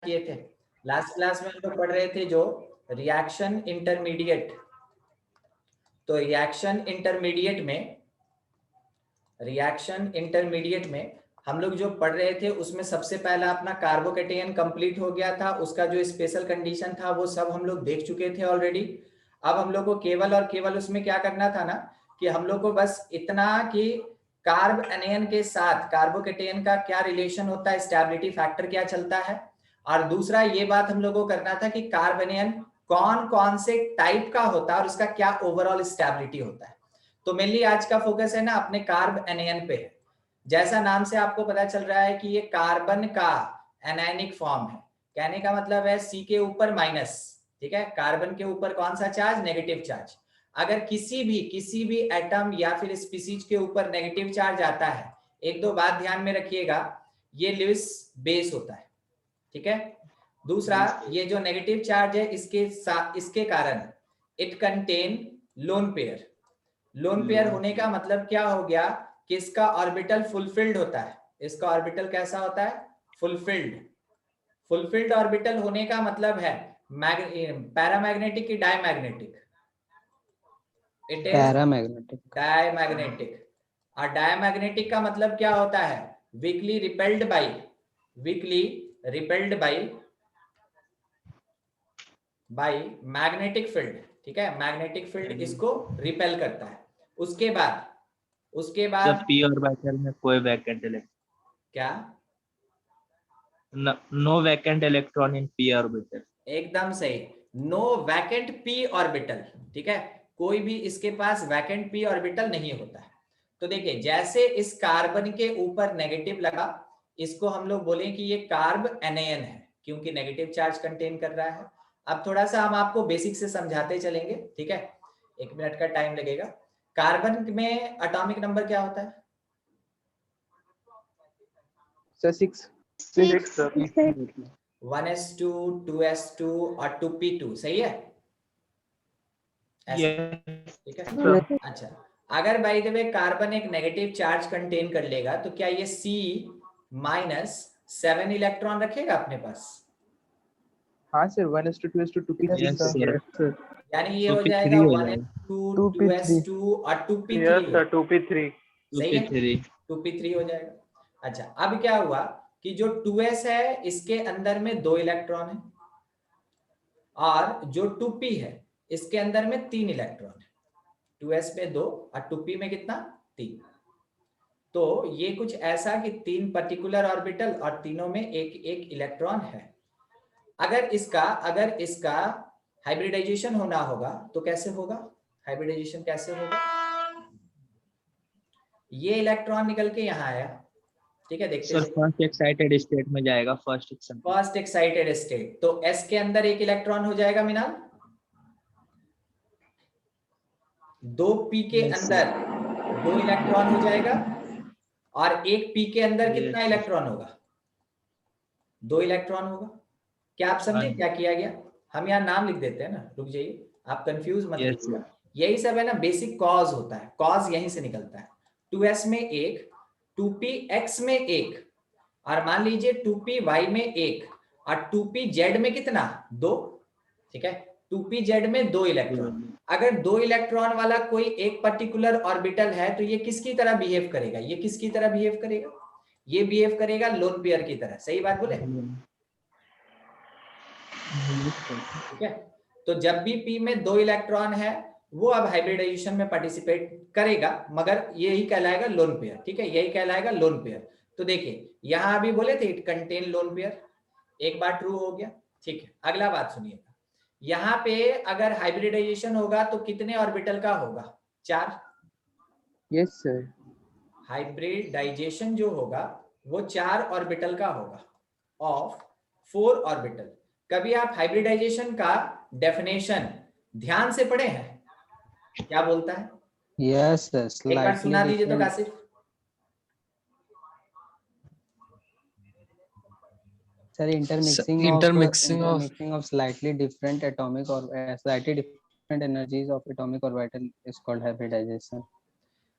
किए थे? Last class में हम लोग पढ़ रहे थे जो रिएक्शन इंटरमीडिएट। तो रिएक्शन इंटरमीडिएट में हम लोग जो पढ़ रहे थे उसमें सबसे पहला अपना कार्बोकेटायन कंप्लीट हो गया था, उसका जो स्पेशल कंडीशन था वो सब हम लोग देख चुके थे ऑलरेडी। अब हम लोग को केवल और केवल उसमें क्या करना था ना कि हम लोग को बस इतना कि कार्ब एनायन के साथ कार्बोकेटायन का क्या रिलेशन होता है, स्टेबिलिटी फैक्टर क्या चलता है, और दूसरा ये बात हम लोग को करना था कि कार्ब एनायन कौन कौन से टाइप का होता है और उसका क्या ओवरऑल स्टेबिलिटी होता है। तो मेनली आज का फोकस है ना अपने कार्ब एनायन पे है। जैसा नाम से आपको पता चल रहा है कि ये कार्बन का एनायनिक फॉर्म है, कहने का मतलब है सी के ऊपर माइनस, ठीक है, कार्बन के ऊपर कौन सा चार्ज, नेगेटिव चार्ज। अगर किसी भी एटम या फिर स्पीसीज के ऊपर नेगेटिव चार्ज आता है, एक दो बात ध्यान में रखिएगा, ये लुईस बेस होता है, ठीक है। दूसरा, ये जो नेगेटिव चार्ज है इसके कारण it contain lone pair. Lone pair होने का मतलब क्या हो गया कि इसका ऑर्बिटल फुलफिल्ड होता है। इसका ऑर्बिटल कैसा होता है, फुलफिल्ड ऑर्बिटल होने का मतलब है पैरामैग्नेटिक की डायमैग्नेटिक, इट इज डायमैग्नेटिक। और डायमैग्नेटिक का मतलब क्या होता है, weekly repelled by magnetic field, ठीक है, मैग्नेटिक फील्ड इसको रिपेल करता है। उसके बाद पी ऑर्बिटल में कोई वैकेंट इलेक्ट्रॉन, क्या, no vacant electron in p orbital. एकदम सही, नो वैकेंट पी ऑर्बिटल, ठीक है, कोई भी इसके पास वैकेंट पी ऑर्बिटल नहीं होता है। तो देखिए जैसे इस कार्बन के ऊपर नेगेटिव लगा, इसको हम लोग बोले कि ये कार्ब एनायन है क्योंकि नेगेटिव चार्ज कंटेन कर रहा है। अब थोड़ा सा हम आपको बेसिक से समझाते चलेंगे, ठीक है, 1 मिनट का टाइम लगेगा। कार्बन में एटॉमिक नंबर क्या होता है, 1s2 2s2 और 2p2, सही है ऐसे, ठीक है। अच्छा, अगर बाय द वे कार्बन एक नेगेटिव चार्ज कंटेन कर लेगा तो क्या ये C-7 इलेक्ट्रॉन रखेगा अपने पास? हाँ सर, 1s2 2s2 2p3 यानी ये हो जाएगा 1s2 2s2 और 2p3, 2p3 सही है, 2p3 हो जाएगा। अच्छा, अब क्या हुआ कि जो 2s है इसके अंदर में 2 इलेक्ट्रॉन है और जो 2p है इसके अंदर में 3 इलेक्ट्रॉन है। 2s में 2 और 2p में कितना, 3। तो ये कुछ ऐसा कि 3 पर्टिकुलर ऑर्बिटल और तीनों में एक एक इलेक्ट्रॉन है। अगर इसका हाइब्रिडाइजेशन होना होगा तो कैसे होगा, हाइब्रिडाइजेशन कैसे होगा, ये इलेक्ट्रॉन निकल के यहाँ आया, ठीक है, देखते हैं। फर्स्ट एक्साइटेड स्टेट में जाएगा, फर्स्ट एक्साइटेड स्टेट, तो s के अंदर एक इलेक्ट्रॉन हो जाएगा मिनाल, 2p के अंदर 2 इलेक्ट्रॉन हो जाएगा और एक p के अंदर कितना इलेक्ट्रॉन होगा, 2 इलेक्ट्रॉन होगा। क्या आप समझे क्या किया गया? हम यहाँ नाम लिख देते हैं ना, रुक जाइए, आप कंफ्यूज मत कीजिएगा, यही सब है ना, बेसिक कॉज होता है, कॉज यहीं से निकलता है। 2s में एक, 2px में एक, और मान लीजिए 2py में एक, और 2pz में कितना, 2, ठीक है, 2pz में 2 इलेक्ट्रॉन। अगर 2 इलेक्ट्रॉन वाला कोई एक पर्टिकुलर ऑर्बिटल है तो ये किसकी तरह बिहेव करेगा, ये किसकी तरह बिहेव करेगा, ये बिहेव करेगा लोन पेयर की तरह, सही बात बोले, ठीक है। तो जब भी p में 2 इलेक्ट्रॉन है वो अब हाइब्रिडाइजेशन में पार्टिसिपेट करेगा, मगर यही कहलाएगा लोन पेयर, ठीक है, यही कहलाएगा लोन पेयर। तो देखिए यहां अभी बोले थे इट कंटेन लोन पेयर, एक बार ट्रू हो गया, ठीक है। अगला बात सुनिएगा, यहाँ पे अगर हाइब्रिडाइजेशन होगा तो कितने ऑर्बिटल का होगा, 4। यस सर, हाइब्रिडाइजेशन जो होगा वो 4 ऑर्बिटल का होगा ऑफ 4 ऑर्बिटल। कभी आप हाइब्रिडाइजेशन का डेफिनेशन ध्यान से पढ़े हैं, क्या बोलता है? यस सर, एक बार सुना दीजिए तो Kashif. Sir, intermixing of slightly different atomic or slightly different energies of atomic orbital is called hybridization.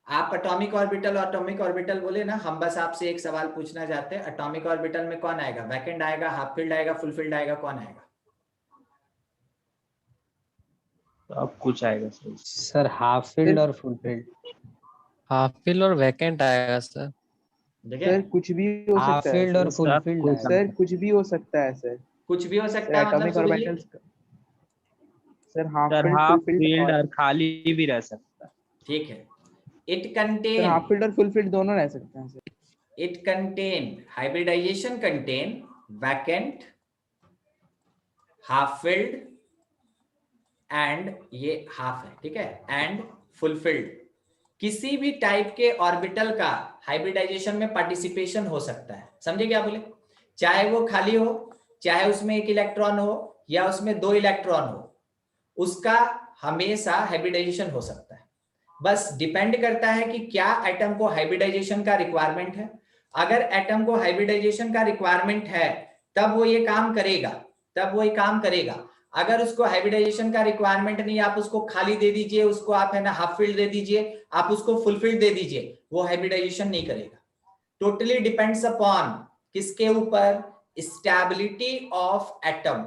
आप एटॉमिक ऑर्बिटल बोले ना, हम बस आपसे एक सवाल पूछना चाहते हैं, एटॉमिक ऑर्बिटल में कौन आएगा? वैकेंट आएगा, हाफ फील्ड आएगा, फुल फील्ड आएगा, कौन आएगा? तो अब कुछ आएगा सर। सर हाफ फील्ड और फुल फील्ड। हाफ फील्ड और वैकेंट आएगा सर। सर कुछ भी हो हाफ सकता है फील्ड और फुल फील्ड सर। सर कुछ भी हो सकता है सर। कुछ भी हो सकता है मतलब atomic orbitals sir half sir filled, half full filled filled और खाली भी रह सकता है। ठीक है। It sir contain, half filled और फुल फील्ड दोनों रह सकते हैं sir. It contain, hybridization contain vacant, half filled and, ये हाफ है ठीक है, एंड फुलफिल्ड। किसी भी टाइप के ऑर्बिटल का हाइब्रिडाइजेशन में पार्टिसिपेशन हो सकता है। समझे क्या बोले? चाहे वो खाली हो, चाहे उसमें एक इलेक्ट्रॉन हो या उसमें 2 इलेक्ट्रॉन हो, उसका हमेशा हाइब्रिडाइजेशन हो सकता है। बस डिपेंड करता है कि क्या एटम को हाइब्रिडाइजेशन का रिक्वायरमेंट है। अगर एटम को हाइब्रिडाइजेशन का रिक्वायरमेंट है तब वो ये काम करेगा, अगर उसको हाइब्रिडाइजेशन का रिक्वायरमेंट नहीं, आप उसको खाली दे दीजिए, उसको आप है ना हाफ फील्ड दे दीजिए, आप उसको फुल फील्ड दे दीजिए, वो हाइब्रिडाइजेशन नहीं करेगा। टोटली डिपेंड्स अपॉन किसके ऊपर? Stability of atom.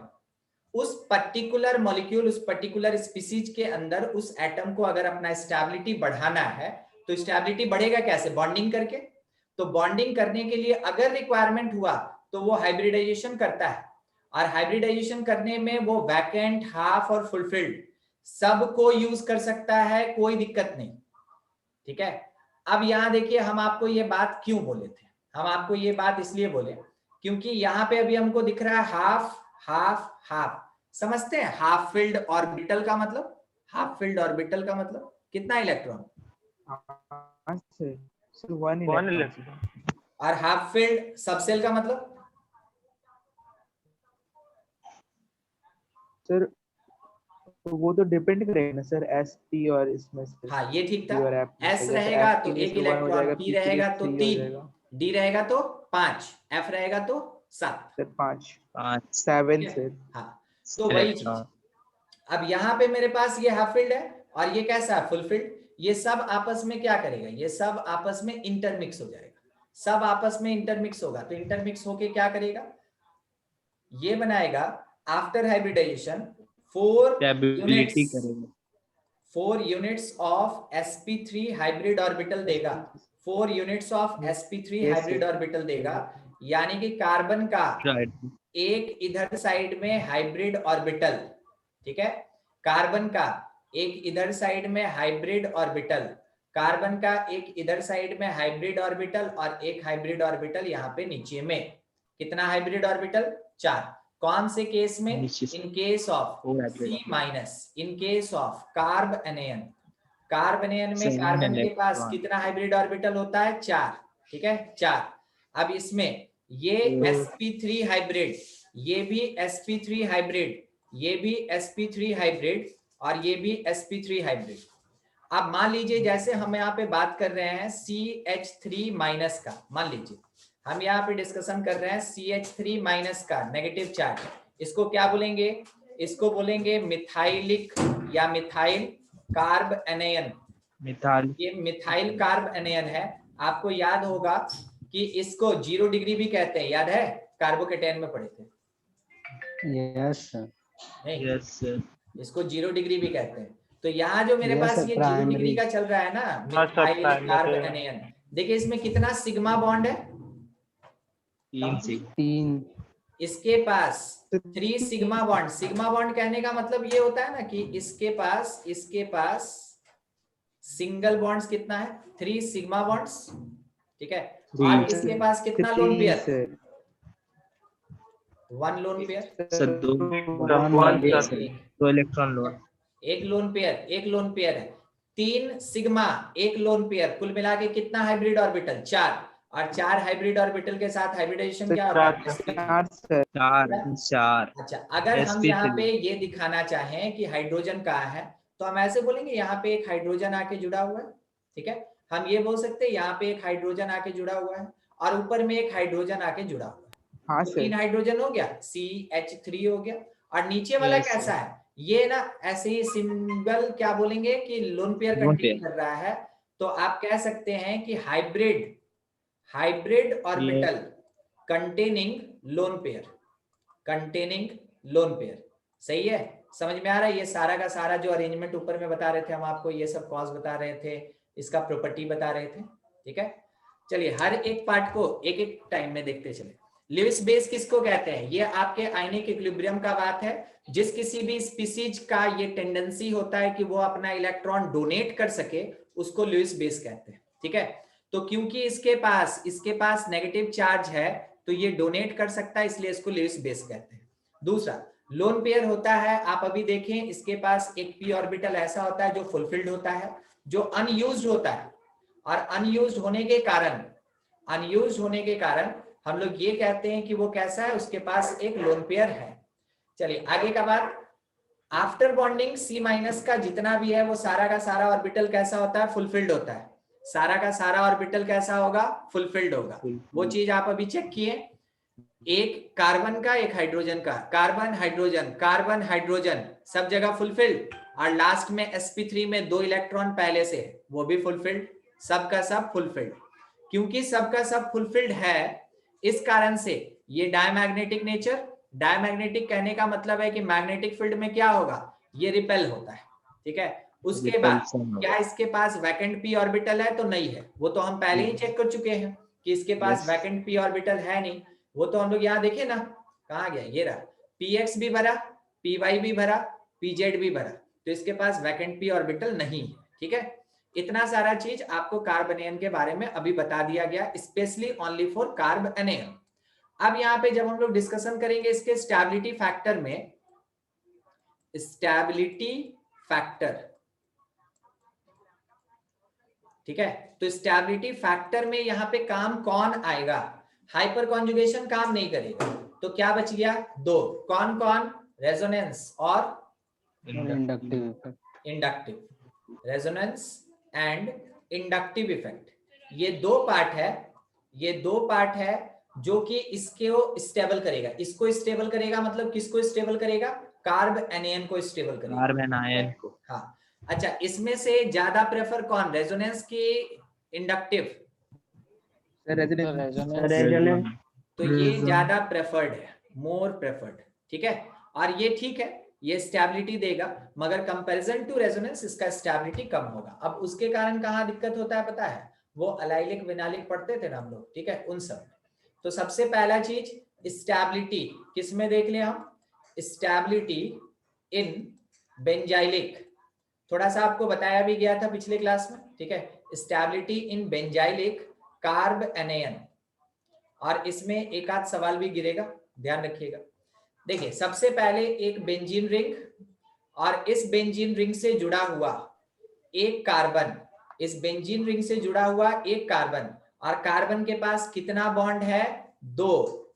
उस पर्टिकुलर मॉलिक्यूल, उस पर्टिकुलर स्पीसीज के अंदर उस एटम को अगर अपना स्टेबिलिटी बढ़ाना है तो स्टेबिलिटी बढ़ेगा कैसे? बॉन्डिंग करके। तो बॉन्डिंग करने के लिए अगर रिक्वायरमेंट हुआ तो वो हाइब्रिडाइजेशन करता है, और हाइब्रिडाइजेशन करने में वो वैकेंट, हाफ और फुलफिल्ड सबको यूज कर सकता है, कोई दिक्कत नहीं। ठीक है। अब यहां देखिए, हम आपको ये बात क्यों बोले थे? हम आपको ये बात इसलिए बोले क्योंकि यहाँ पे अभी हमको दिख रहा है हाफ हाफ हाफ। समझते हैं हाफ फील्ड ऑर्बिटल का मतलब? हाफ फील्ड ऑर्बिटल का मतलब कितना इलेक्ट्रॉन? Sir 1 electron. और हाफ फील्ड सबसेल का मतलब? सर वो तो डिपेंड करेगा ना सर, sp और इसमें से। हाँ ये ठीक था। s जैसे रहेगा F तो के लिए 1 1 हो इलेक्ट्रॉन, जाएगा, p P के लिए रहेगा तो 3 हो 3, जाएगा d रहेगा तो 5, f रहेगा तो 7। Sir 5 5 7 sir. हाँ तो वही चीज। अब यहाँ पे मेरे पास ये हाफ फील्ड है और ये कैसा है? Full field. ये सब आपस में क्या करेगा? ये सब आपस में इंटरमिक्स हो जाएगा। सब आपस में इंटरमिक्स होगा तो इंटरमिक्स होके क्या करेगा? ये बनाएगा after hybridization 4 units of sp3 hybrid orbital देगा। 4 units of sp3 hybrid orbital देगा, यानी कि कार्बन का एक इधर साइड में हाइब्रिड ऑर्बिटल। ठीक है। कार्बन का एक इधर साइड में हाइब्रिड ऑर्बिटल, कार्बन का एक इधर साइड में हाइब्रिड ऑर्बिटल और एक हाइब्रिड ऑर्बिटल यहाँ पे नीचे में। कितना हाइब्रिड ऑर्बिटल? 4। कौन से केस में? In case of C-, in case of carb anion. Carb anion में कार्बन के पास कितना हाइब्रिड ऑर्बिटल होता है? 4। ठीक है, 4। अब इसमें ये sp3 हाइब्रिड, ये भी sp3 हाइब्रिड, ये भी sp3 हाइब्रिड और ये भी sp3 हाइब्रिड। अब मान लीजिए जैसे हम यहाँ पे बात कर रहे हैं CH3 माइनस का, मान लीजिए हम यहाँ पे डिस्कशन कर रहे हैं CH3 माइनस का नेगेटिव चार्ज, इसको क्या बोलेंगे? इसको बोलेंगे मिथाइलिक या मिथाइल कार्ब एनेयन। ये मिथाइल कार्ब एनेयन है। आपको याद होगा कि इसको 0 डिग्री भी कहते हैं, याद है? कार्बोकेटायन में पढ़े थे। Yes sir. नहीं, यस सर, इसको 0 डिग्री भी कहते हैं। तो यहाँ जो मेरे पास ये 0 डिग्री का चल रहा है ना, मिथाइल कार्ब एनेयन, देखिए इसमें कितना सिग्मा बॉन्ड है? 3। इसके पास 3 सिग्मा बॉन्ड। सिग्मा बॉन्ड कहने का मतलब ये होता है ना कि इसके पास सिंगल बॉन्ड्स कितना है? 3 सिग्मा बॉन्ड्स। ठीक है। और इसके पास कितना lone pair? 1 lone pair sir 2 electron loan, एक लोन पेयर है। 3 सिग्मा, 1 लोन पेयर, कुल मिला के कितना हाइब्रिड ऑर्बिटल? 4। और 4 हाइब्रिड ऑर्बिटल के साथ हाइब्रिडाइजेशन क्या होता है? 4। अच्छा, अगर हम यहाँ पे ये दिखाना चाहें कि हाइड्रोजन कहाँ है तो हम ऐसे बोलेंगे यहाँ पे एक हाइड्रोजन आके जुड़ा हुआ है। ठीक है, हम ये बोल सकते हैं यहाँ पे एक हाइड्रोजन आके जुड़ा हुआ है और ऊपर में एक हाइड्रोजन आके जुड़ा हुआ है। हाँ तो 3 हाइड्रोजन हो गया, CH3 हो गया। और नीचे वाला कैसा है? ये ना ऐसे ही सिंगल क्या बोलेंगे कि लोन पेयर कंटेन कर रहा है, तो आप कह सकते हैं कि hybrid orbital containing lone pair. सही है, समझ में आ रहा है? ये सारा का सारा जो अरेंजमेंट ऊपर में बता रहे थे हम आपको, ये सब कॉज बता रहे थे, इसका प्रॉपर्टी बता रहे थे। ठीक है, चलिए हर एक पार्ट को एक एक टाइम में देखते चले। लुईस बेस किसको कहते हैं? ये आपके आयनिक इक्विलिब्रियम का बात है। जिस किसी भी स्पीसीज का ये टेंडेंसी होता है कि वो अपना इलेक्ट्रॉन डोनेट कर सके, उसको लुईस बेस कहते हैं। ठीक है, तो क्योंकि इसके पास नेगेटिव चार्ज है तो ये डोनेट कर सकता है, इसलिए इसको लुईस बेस कहते हैं। दूसरा लोन पेयर होता है, आप अभी देखें इसके पास एक पी ऑर्बिटल ऐसा होता है जो फुलफिल्ड होता है, जो अनयूज्ड होता है, और अनयूज्ड होने के कारण हम लोग ये कहते हैं कि वो कैसा है, उसके पास एक लोन पेयर है। चलिए आगे का बात, आफ्टर बॉन्डिंग C- का जितना भी है वो सारा का सारा ऑर्बिटल कैसा होता है? फुलफिल्ड होता है। सारा का सारा ऑर्बिटल कैसा होगा? फुलफिल्ड होगा। वो चीज आप अभी चेक किए, एक कार्बन का एक हाइड्रोजन का, कार्बन हाइड्रोजन सब जगह फुलफिल्ड, और लास्ट में sp3 में 2 इलेक्ट्रॉन पहले से है, वो भी फुलफिल्ड, सबका सब फुलफिल्ड। क्योंकि सबका सब फुलफिल्ड है, इस कारण से ये डायमैग्नेटिक नेचर, डायमैग्नेटिक कहने का मतलब है कि मैग्नेटिक फील्ड में क्या होगा? ये रिपेल होता है। ठीक है, उसके बाद क्या इसके पास वैकेंट पी ऑर्बिटल है? तो नहीं है, वो तो हम पहले ही चेक कर चुके हैं कि इसके पास वैकेंट पी ऑर्बिटल है नहीं। वो तो हम लोग यहाँ देखे ना, कहाँ गया? ये रहा, px भी भरा, py भी भरा, pz भी भरा, तो इसके पास वैकेंट पी ऑर्बिटल नहीं है। ठीक है, इतना सारा चीज आपको कार्ब एनायन के बारे में अभी बता दिया गया, specially only for carb anion. अब यहाँ पे जब हम लोग डिस्कशन करेंगे इसके स्टेबिलिटी फैक्टर में, ठीक है, तो स्टेबिलिटी फैक्टर में यहाँ पे काम कौन आएगा? हाइपर कॉन्जुगेशन काम नहीं करेगा, तो क्या बच गया? 2, कौन? रेजोनेंस और inductive, resonance and inductive effect. ये दो पार्ट है जो कि इसको स्टेबल करेगा। इसको स्टेबल करेगा मतलब किसको स्टेबल करेगा? कार्ब एनायन को स्टेबल करेगा, कार्ब एनायन को। हाँ, अच्छा, इसमें से ज्यादा प्रेफर कौन? रेजोनेंस की इंडक्टिव? रेजोनेंस। तो ये ज्यादा प्रेफर्ड है, मोर प्रेफर्ड। ठीक है, और ये ठीक है, ये स्टेबिलिटी देगा, मगर कंपैरिजन टू रेजोनेंस इसका स्टेबिलिटी कम होगा। अब उसके कारण कहाँ दिक्कत होता है पता है? वो अलाइलिक विनालिक पढ़ते थे ना हम लोग, ठीक है, उन सब। तो सबसे पहला चीज स्टेबिलिटी किस में देख लें हम? स्टेबिलिटी इन बेंजाइलिक, थोड़ा सा आपको बताया भी गया था पिछले क्लास में। ठीक है, stability in benzylic carb anion, और इसमें एक आध सवाल भी गिरेगा, ध्यान रखिएगा। देखिए, सबसे पहले एक बेंजीन रिंग, और इस बेंजीन रिंग से जुड़ा हुआ एक कार्बन, इस बेंजीन रिंग से जुड़ा हुआ एक कार्बन, और कार्बन के पास कितना बॉन्ड है? 2।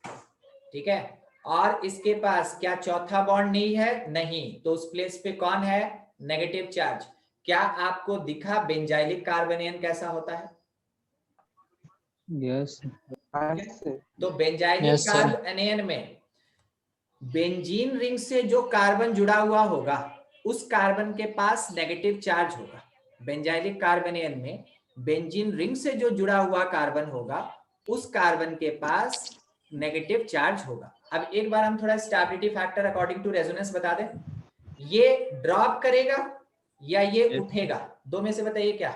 ठीक है, और इसके पास क्या चौथा बॉन्ड नहीं है? नहीं, तो उस प्लेस पे कौन है? Negative charge. क्या आपको दिखा बेंजाइलिक कार्बोनियन कैसा होता है? यस। तो बेंजाइलिक कार्बोनियन में बेंजीन रिंग से जो कार्बन जुड़ा हुआ होगा, उस कार्बन के पास नेगेटिव चार्ज होगा। बेंजाइलिक कार्बोनियन में बेंजीन रिंग से जो जुड़ा हुआ कार्बन होगा, उस कार्बन के पास नेगेटिव चार्ज होगा। अब एक बार हम थोड़ा stability factor according to resonance बता दें। ये ड्रॉप करेगा या ये उठेगा? दो में से बताइए क्या?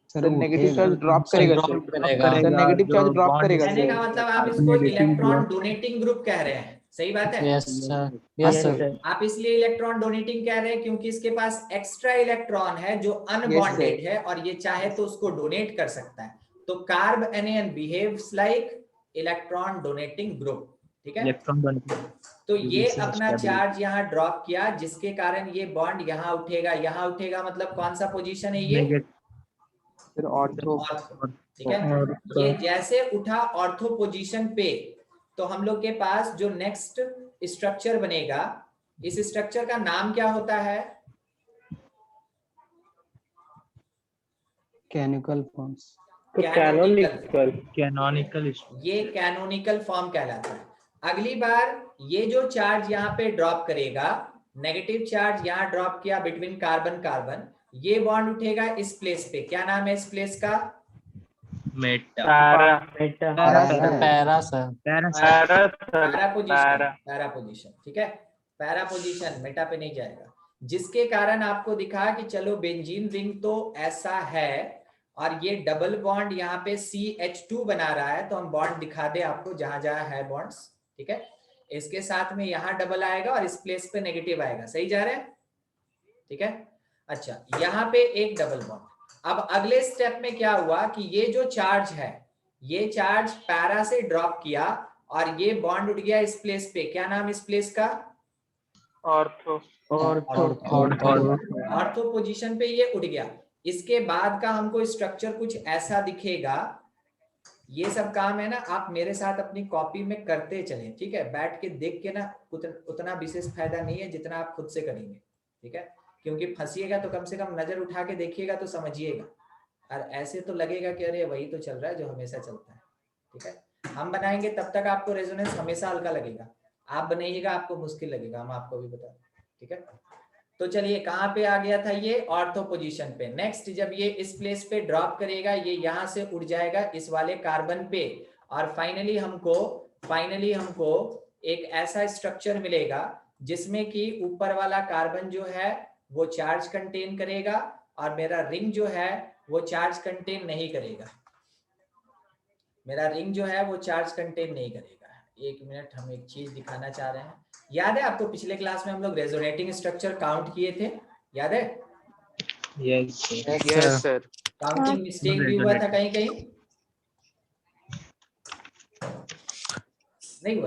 सर नेगेटिव चार्ज ड्रॉप करेगा सर, नेगेटिव चार्ज ड्रॉप करेगा। कहने का मतलब आप इसको इलेक्ट्रॉन डोनेटिंग ग्रुप कह रहे हैं, सही बात है? Yes sir. आप इसलिए इलेक्ट्रॉन डोनेटिंग कह रहे हैं क्योंकि इसके पास एक्स्ट्रा इलेक्ट्रॉन है जो अनबॉन्डेड है, और ये चाहे तो उसको डोनेट कर सकता है। तो carb anion behaves like electron donating group. ठीक है, तो ये अपना चार्ज यहाँ ड्रॉप किया, जिसके कारण ये बॉन्ड यहाँ उठेगा। यहाँ उठेगा मतलब कौन सा पोजीशन है ये? ऑर्थो। ठीक है, ये जैसे उठा ऑर्थो पोजीशन पे, तो हम लोग के पास जो नेक्स्ट स्ट्रक्चर बनेगा, इस स्ट्रक्चर का नाम क्या होता है? Canonical forms. कैनोनिकल। ये कैनोनिकल फॉर्म कहलाता है। अगली बार ये जो चार्ज यहाँ पे ड्रॉप करेगा, नेगेटिव चार्ज यहाँ ड्रॉप किया बिटवीन कार्बन कार्बन, ये बॉन्ड उठेगा इस प्लेस पे, क्या नाम है इस प्लेस का? Meta para para sir. Para position, ठीक है, पैरा पोजीशन, मेटा पे नहीं जाएगा। जिसके कारण आपको दिखा कि चलो बेंजीन रिंग तो ऐसा है और ये डबल बॉन्ड यहाँ पे CH2 बना रहा है, तो हम बॉन्ड दिखा दे आपको जहां जहां है बॉन्ड्स, ठीक है। इसके साथ में यहाँ डबल आएगा और इस प्लेस पे नेगेटिव आएगा, सही जा रहा है, ठीक है। अच्छा, यहाँ पे एक डबल बॉन्ड। अब अगले स्टेप में क्या हुआ कि ये जो चार्ज है, ये चार्ज पैरा से ड्रॉप किया और ये बॉन्ड उठ गया इस प्लेस पे, क्या नाम इस प्लेस का? ऑर्थो पोजीशन पे ये उठ गया। इसके बाद का हमको स्ट्रक्चर कुछ ऐसा दिखेगा। ये सब काम है ना, आप मेरे साथ अपनी कॉपी में करते चले, ठीक है। बैठ के देख के ना उतना विशेष फायदा नहीं है जितना आप खुद से करेंगे, ठीक है। क्योंकि फंसिएगा तो कम से कम नजर उठा के देखिएगा तो समझिएगा, और ऐसे तो लगेगा कि अरे वही तो चल रहा है जो हमेशा चलता है, ठीक है। हम बनाएंगे तब तक आपको रेजोनेंस हमेशा हल्का लगेगा, आप बनाइएगा आपको मुश्किल लगेगा, हम आपको भी बता दें, ठीक है। तो चलिए कहाँ पे आ गया था ये? ऑर्थो पोजीशन पे। नेक्स्ट, जब ये इस प्लेस पे ड्रॉप करेगा, ये यहाँ से उड़ जाएगा इस वाले कार्बन पे, और फाइनली हमको एक ऐसा स्ट्रक्चर मिलेगा जिसमें कि ऊपर वाला कार्बन जो है वो चार्ज कंटेन करेगा और मेरा रिंग जो है वो चार्ज कंटेन नहीं करेगा, एक मिनट, हम एक चीज दिखाना चाह रहे हैं। याद है आपको पिछले क्लास में हम लोग रेजोनेटिंग स्ट्रक्चर काउंट किए थे, याद है? यस सर काउंटिंग मिस्टेक भी हुआ था कहीं कहीं, नहीं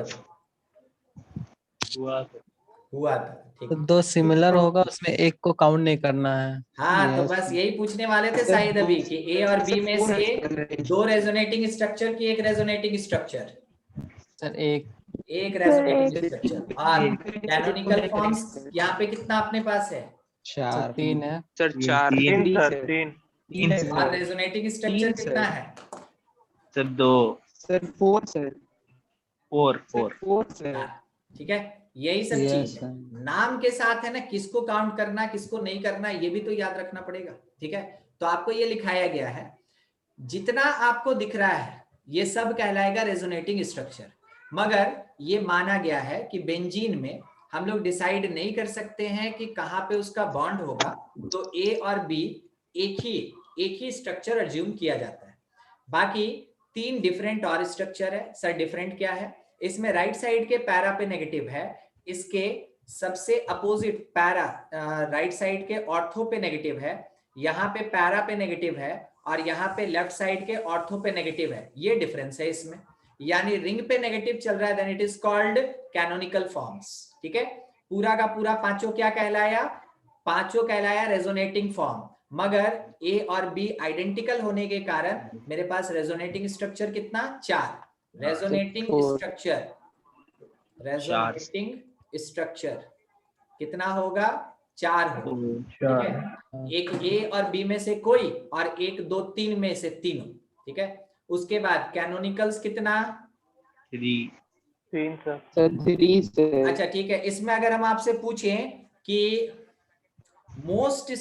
हुआ था, ठीक तो है। दो सिमिलर होगा, उसमें एक को काउंट नहीं करना है। हाँ, तो बस यही पूछने वाले थे शायद अभी कि ए और बी में से दो रेजोनेटिंग स्ट्रक्चर की एक रेजोनेटिंग स्ट्रक्चर, सर एक रेजोनेटिंग स्ट्रक्चर, और कैनोनिकल फॉर्म्स यहाँ पे कितना अपने पास है? सर 3 है। सर 4 3 और रेजोनेटिंग स्ट्रक्चर कितना है? सर 2 सर 4 सर 4 सर ठीक है, यही सब Yes, चीज है। sir. नाम के साथ है ना, किसको काउंट करना किसको नहीं करना ये भी तो याद रखना पड़ेगा, ठीक है। तो आपको ये लिखाया गया है, जितना आपको दिख रहा है ये सब कहलाएगा रेजोनेटिंग स्ट्रक्चर, मगर ये माना गया है कि बेंजीन में हम लोग डिसाइड नहीं कर सकते हैं कि कहाँ पे उसका बॉन्ड होगा, तो ए और बी एक ही स्ट्रक्चर अज्यूम किया जाता है। बाकी 3 डिफरेंट और स्ट्रक्चर है। सर डिफरेंट क्या है? इसमें राइट साइड के पैरा पे नेगेटिव है, इसके सबसे अपोजिट पैरा राइट साइड के ऑर्थो पे नेगेटिव है, यहाँ पे पैरा पे नेगेटिव है, और यहाँ पे लेफ्ट साइड के ऑर्थो पे नेगेटिव है। ये डिफरेंस है इसमें, यानी रिंग पे नेगेटिव चल रहा है, then it is called canonical forms, ठीक है। पूरा का पूरा पांचों क्या कहलाया? पांचों कहलाया रेजोनेटिंग फॉर्म, मगर ए और बी आइडेंटिकल होने के कारण मेरे पास रेजोनेटिंग स्ट्रक्चर कितना? 4। रेजोनेटिंग स्ट्रक्चर कितना होगा? 4 होगा, ठीक है। एक ए और बी में से कोई, और 1 2 3 में से तीनों, ठीक है। उसके बाद कैनोनिकल्स कितना? 3 सर 3 सर अच्छा ठीक है, इसमें अगर हम आपसे पूछें कि मोस्ट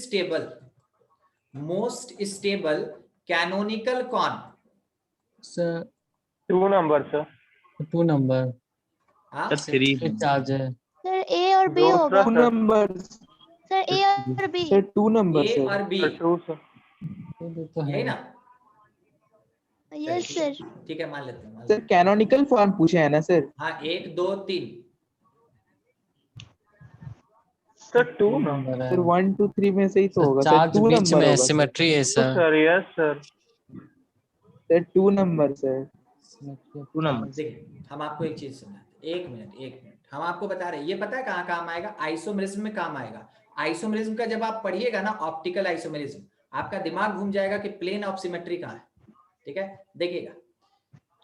स्टेबल कैनोनिकल कौन? सर 2 नंबर सर 2 नंबर हाँ, 3 चार्ज है। सर ए और बी होगा। 2 नंबर सर ए और बी। सर 2 नंबर ए और बी, 2 सर तो यही है ना? Yes sir. ठीक है, मान लेते हैं, सर कैनोनिकल फॉर्म पूछे है ना सर? हाँ 1 2 3 सर 2 नंबर है। सर 1 2 3 में से ही तो होगा सर। चार्ज 2 बीच नंबर में होगा सर। सिमेट्री है sir. Yes sir sir 2 number sir 2 number देखिए हम आपको एक चीज समझाते हैं, एक मिनट हम आपको बता रहे हैं, ये पता है कहाँ काम आएगा? आइसोमेरिज्म में काम आएगा। आइसोमेरिज्म का जब आप पढ़िएगा ना, ऑप्टिकल आइसोमेरिज्म, आपका दिमाग घूम जाएगा कि प्लेन ऑफ सिमेट्री कहाँ है, ठीक है। देखिएगा,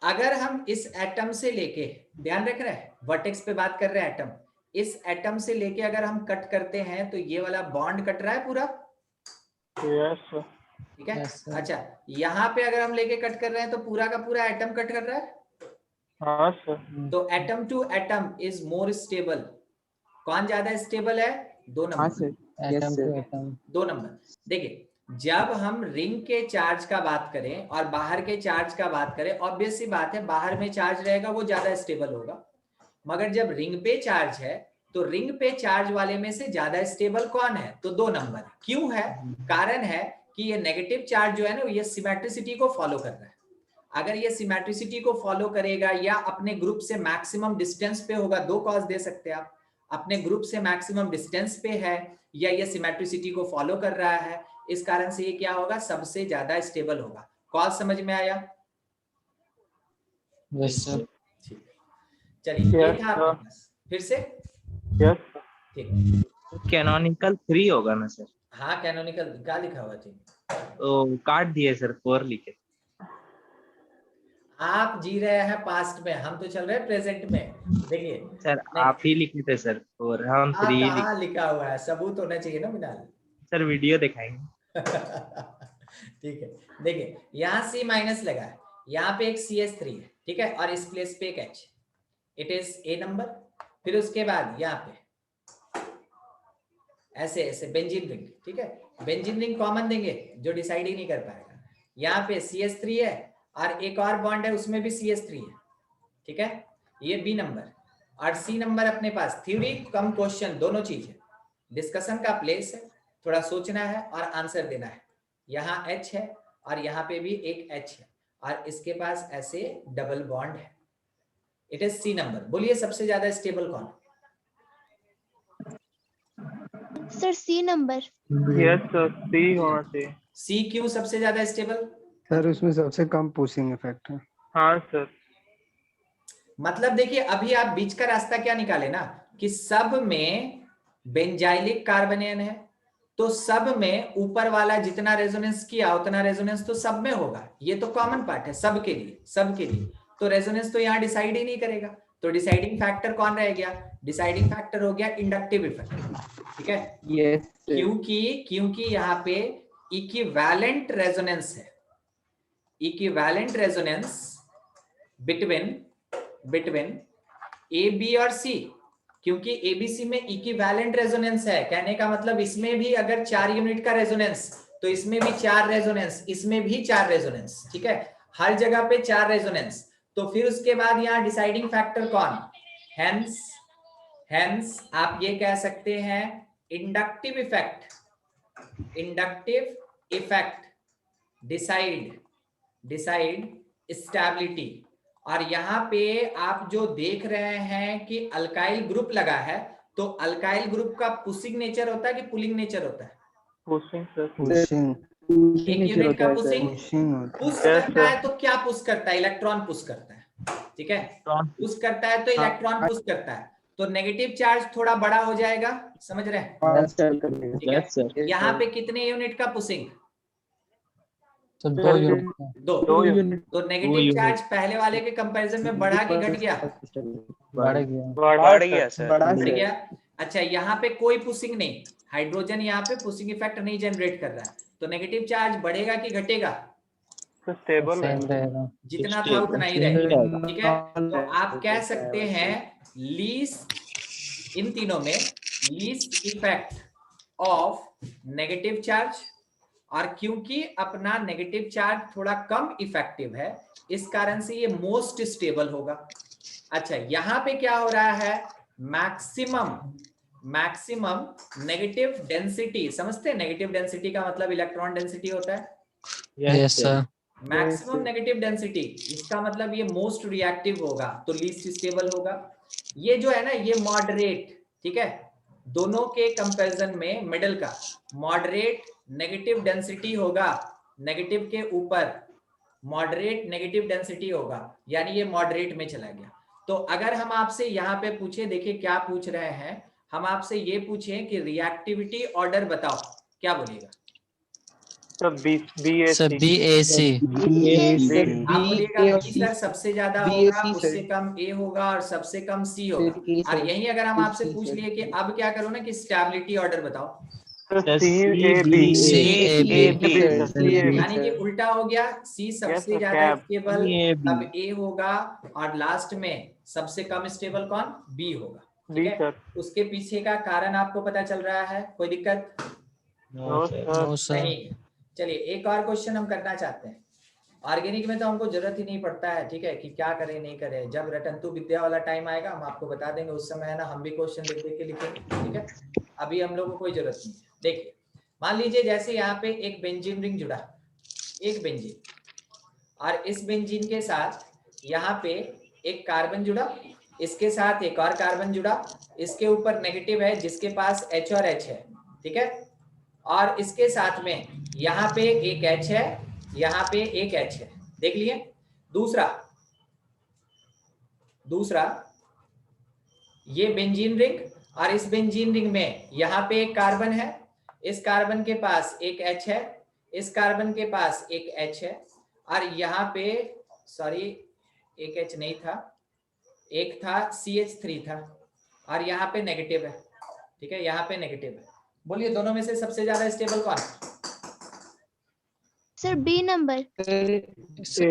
अगर हम इस एटम से लेके, ध्यान रख रहे हैं वर्टेक्स पे बात कर रहे हैं, एटम, इस एटम से लेके अगर हम कट करते हैं तो ये वाला बॉन्ड कट रहा है पूरा, यस सर ठीक है। Yes, sir. अच्छा, यहाँ पे अगर हम लेके कट कर रहे हैं तो पूरा का पूरा एटम कट कर रहा है, हाँ सर तो atom two atom is more stable. कौन ज्यादा स्टेबल है? 2 हाँ number, sir atom sir. Two atom. 2 number. देखिए जब हम रिंग के चार्ज का बात करें और बाहर के चार्ज का बात करें, ऑब्वियस सी बात है बाहर में चार्ज रहेगा वो ज्यादा स्टेबल होगा, मगर जब रिंग पे चार्ज है तो रिंग पे चार्ज वाले में से ज्यादा स्टेबल कौन है? तो 2 नंबर। क्यों है? कारण है कि ये नेगेटिव चार्ज जो है ना ये सिमेट्रिसिटी को फॉलो कर रहा है। अगर ये सिमेट्रिसिटी को फॉलो करेगा या अपने ग्रुप से मैक्सिमम डिस्टेंस पे होगा, 2 कॉज दे सकते हैं आप, अपने ग्रुप से मैक्सिमम डिस्टेंस पे है या ये सिमेट्रिसिटी को फॉलो कर रहा है, इस कारण से ये क्या होगा? सबसे ज्यादा स्टेबल होगा। कॉज समझ में आया? Yes sir. ठीक है, चलिए ये Yes, था आपके पास। फिर से यस ठीक। कैनोनिकल 3 होगा ना सर? हाँ कैनोनिकल क्या लिखा हुआ जी? तो काट दिए सर, 4 लिखे। आप जी रहे हैं पास्ट में, हम तो चल रहे हैं प्रेजेंट में। देखिए सर नहीं, आप ही लिखे थे सर, और हम 3 लिखे। कहाँ लिखा हुआ है? सबूत होना चाहिए ना मिनाल। सर वीडियो दिखाएंगे। ठीक है, देखिए यहाँ C माइनस लगा है, यहाँ पे एक CH3 है, ठीक है, और इस प्लेस पे एक H, it is A number. फिर उसके बाद यहाँ पे ऐसे ऐसे बेंजीन रिंग, ठीक है, बेंजीन रिंग कॉमन देंगे जो डिसाइड ही नहीं कर पाएगा। यहाँ पे CH3 है और एक और बॉन्ड है उसमें भी CH3 है, ठीक है, ये B नंबर और C नंबर अपने पास। थ्योरी कम क्वेश्चन दोनों चीज है, डिस्कशन का प्लेस है, थोड़ा सोचना है और आंसर देना है। यहाँ H है और यहाँ पे भी एक H है और इसके पास ऐसे डबल बॉन्ड है, इट इज C नंबर। बोलिए सबसे ज्यादा स्टेबल कौन? Sir C number. Yes sir, 3 होना चाहिए। C क्यों सबसे ज्यादा स्टेबल? सर उसमें सबसे कम पुशिंग इफेक्ट है। हाँ सर। मतलब देखिए अभी आप बीच का रास्ता क्या निकाले ना कि सब में बेंजाइलिक कार्बोनियन है, तो सब में ऊपर वाला जितना रेजोनेंस किया उतना रेजोनेंस तो सब में होगा, ये तो कॉमन पार्ट है सबके लिए। तो रेजोनेंस तो यहाँ डिसाइड ही नहीं करेगा, तो डिसाइडिंग फैक्टर कौन रह गया? डिसाइडिंग फैक्टर हो गया इंडक्टिव इफेक्ट, ठीक है। Yes, sir. क्योंकि यहाँ पे इक्विवेलेंट रेजोनेंस है, equivalent resonance between A B और सी, क्योंकि एबीसी में इक्विवेलेंट रेजोनेंस है। कहने का मतलब इसमें भी अगर 4 यूनिट का रेजोनेंस तो इसमें भी 4 रेजोनेंस, इसमें भी 4 रेजोनेंस, ठीक है, हर जगह पे 4 रेजोनेंस। तो फिर उसके बाद यहाँ डिसाइडिंग फैक्टर कौन? हेंस आप ये कह सकते हैं इंडक्टिव इफेक्ट डिसाइड स्टेबिलिटी। और यहाँ पे आप जो देख रहे हैं कि अल्काइल ग्रुप लगा है, तो अल्काइल ग्रुप का पुशिंग नेचर होता है कि पुलिंग नेचर होता है? Pushing sir. पुशिंग एक यूनिट का पुशिंग होता पुश करता है, तो क्या पुश करता है? इलेक्ट्रॉन पुश करता है, ठीक है, पुश करता है तो इलेक्ट्रॉन पुश करता है, तो नेगेटिव चार्ज थोड़ा बड़ा हो जाएगा, समझ रहे हैं? ठीक है, यस सर। यहाँ पे कितने यूनिट का पुशिंग? सर 2 यूनिट का। 2 यूनिट तो नेगेटिव चार्ज पहले वाले के कंपैरिजन में बढ़ा कि घट गया? बढ़ गया। बढ़ गया सर। बड़ा बढ़ से गया। अच्छा यहाँ पे कोई पुशिंग नहीं, हाइड्रोजन यहाँ पे पुशिंग इफेक्ट नहीं जनरेट कर रहा है, तो नेगेटिव चार्ज बढ़ेगा कि घटेगा? स्टेबल सेम रहेगा। जितना था उतना ही रहेगा, ठीक है। तो आप कह सकते हैं हैं लीस्ट, इन तीनों में least effect of negative charge, और क्योंकि अपना नेगेटिव चार्ज थोड़ा कम इफेक्टिव है इस कारण से ये मोस्ट स्टेबल होगा। अच्छा यहाँ पे क्या हो रहा है? मैक्सिमम नेगेटिव डेंसिटी, समझते हैं? नेगेटिव डेंसिटी का मतलब इलेक्ट्रॉन डेंसिटी होता है। Yes sir. Maximum negative density, इसका मतलब ये मोस्ट रिएक्टिव होगा तो लीस्ट स्टेबल होगा। ये जो है ना ये मॉडरेट, ठीक है, दोनों के कंपैरिजन में मिडल का मॉडरेट नेगेटिव डेंसिटी होगा, नेगेटिव के ऊपर मॉडरेट नेगेटिव डेंसिटी होगा, यानी ये मॉडरेट में चला गया। तो अगर हम आपसे यहाँ पे पूछे, देखिए क्या पूछ रहे हैं, हम आपसे ये पूछें कि रिएक्टिविटी ऑर्डर बताओ, क्या बोलिएगा? Sir sir BAC। आप बोलिएगा बी सर सबसे ज्यादा होगा, उससे कम ए होगा और सबसे कम सी होगा। और यही अगर हम आपसे पूछ लिए कि अब क्या करो ना कि स्टेबिलिटी ऑर्डर बताओ, यानी कि उल्टा हो गया, सी सबसे ज्यादा स्टेबल तब ए होगा और लास्ट में सबसे कम स्टेबल कौन? बी होगा। ठीक डी है, सर। उसके पीछे का कारण आपको पता चल रहा है, कोई दिक्कत नो नो सर। सर। नहीं। चलिए एक और क्वेश्चन हम करना चाहते हैं। ऑर्गेनिक में तो हमको जरूरत ही नहीं पड़ता है, ठीक है, कि क्या करें नहीं करें, जब रटंतु विद्या वाला टाइम आएगा हम आपको बता देंगे, उस समय है ना हम भी क्वेश्चन देख देख के लिखेंगे, ठीक है। अभी हम लोग को कोई जरूरत नहीं है। देखिए मान लीजिए जैसे यहाँ पे एक बेंजीन रिंग जुड़ा, एक बेंजीन, और इस बेंजीन के साथ यहाँ पे एक कार्बन जुड़ा, इसके साथ एक और कार्बन जुड़ा, इसके ऊपर नेगेटिव है जिसके पास H और H है, ठीक है, और इसके साथ में यहाँ पे एक H है, यहाँ पे एक H है, देख लिए। दूसरा ये बेंजीन रिंग, और इस बेंजीन रिंग में यहाँ पे एक कार्बन है, इस कार्बन के पास एक H है, इस कार्बन के पास एक H है, और यहाँ पे सॉरी एक H नहीं था, एक था CH3 था, और यहाँ पे नेगेटिव है, ठीक है, यहाँ पे नेगेटिव है। बोलिए दोनों में से सबसे ज्यादा स्टेबल कौन है? Sir B number. First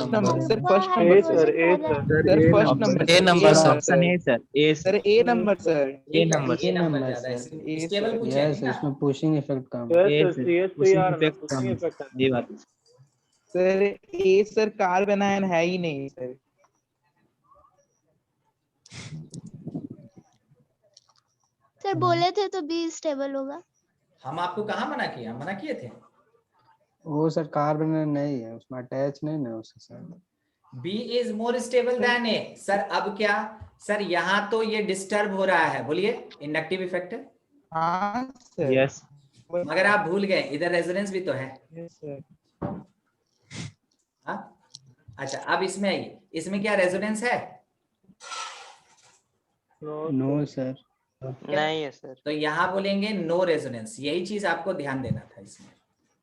number sir, first A number sir, A sir. Sir, first number A number sir. Option A sir, A sir, A number sir, A number ये नंबर नंबर ज्यादा है, सर। A stable sir. पूछे yes नहीं ना। इसमें pushing effect कम है। Yes A sir, sir, CH3 R में इफेक्ट पुशिंग इफेक्ट है। ये बात। Sir A sir carbon ion है ही नहीं सर। सर बोले थे तो बी स्टेबल होगा। हम आपको कहाँ मना किया, मना किए थे। वो सर कार्बन नहीं है उसमें, अटैच नहीं ना उसके साथ। B is more stable than A. Sir अब क्या सर, यहाँ तो ये डिस्टर्ब हो रहा है, बोलिए इंडक्टिव इफेक्ट है, हाँ सर। यस मगर आप भूल गए इधर रेजोनेंस भी तो है। Yes sir. हाँ अच्छा, अब इसमें आइए, इसमें क्या रेजोनेंस है? No sir. नहीं है सर। तो यहाँ बोलेंगे नो रेजोनेंस, यही चीज आपको ध्यान देना था इसमें,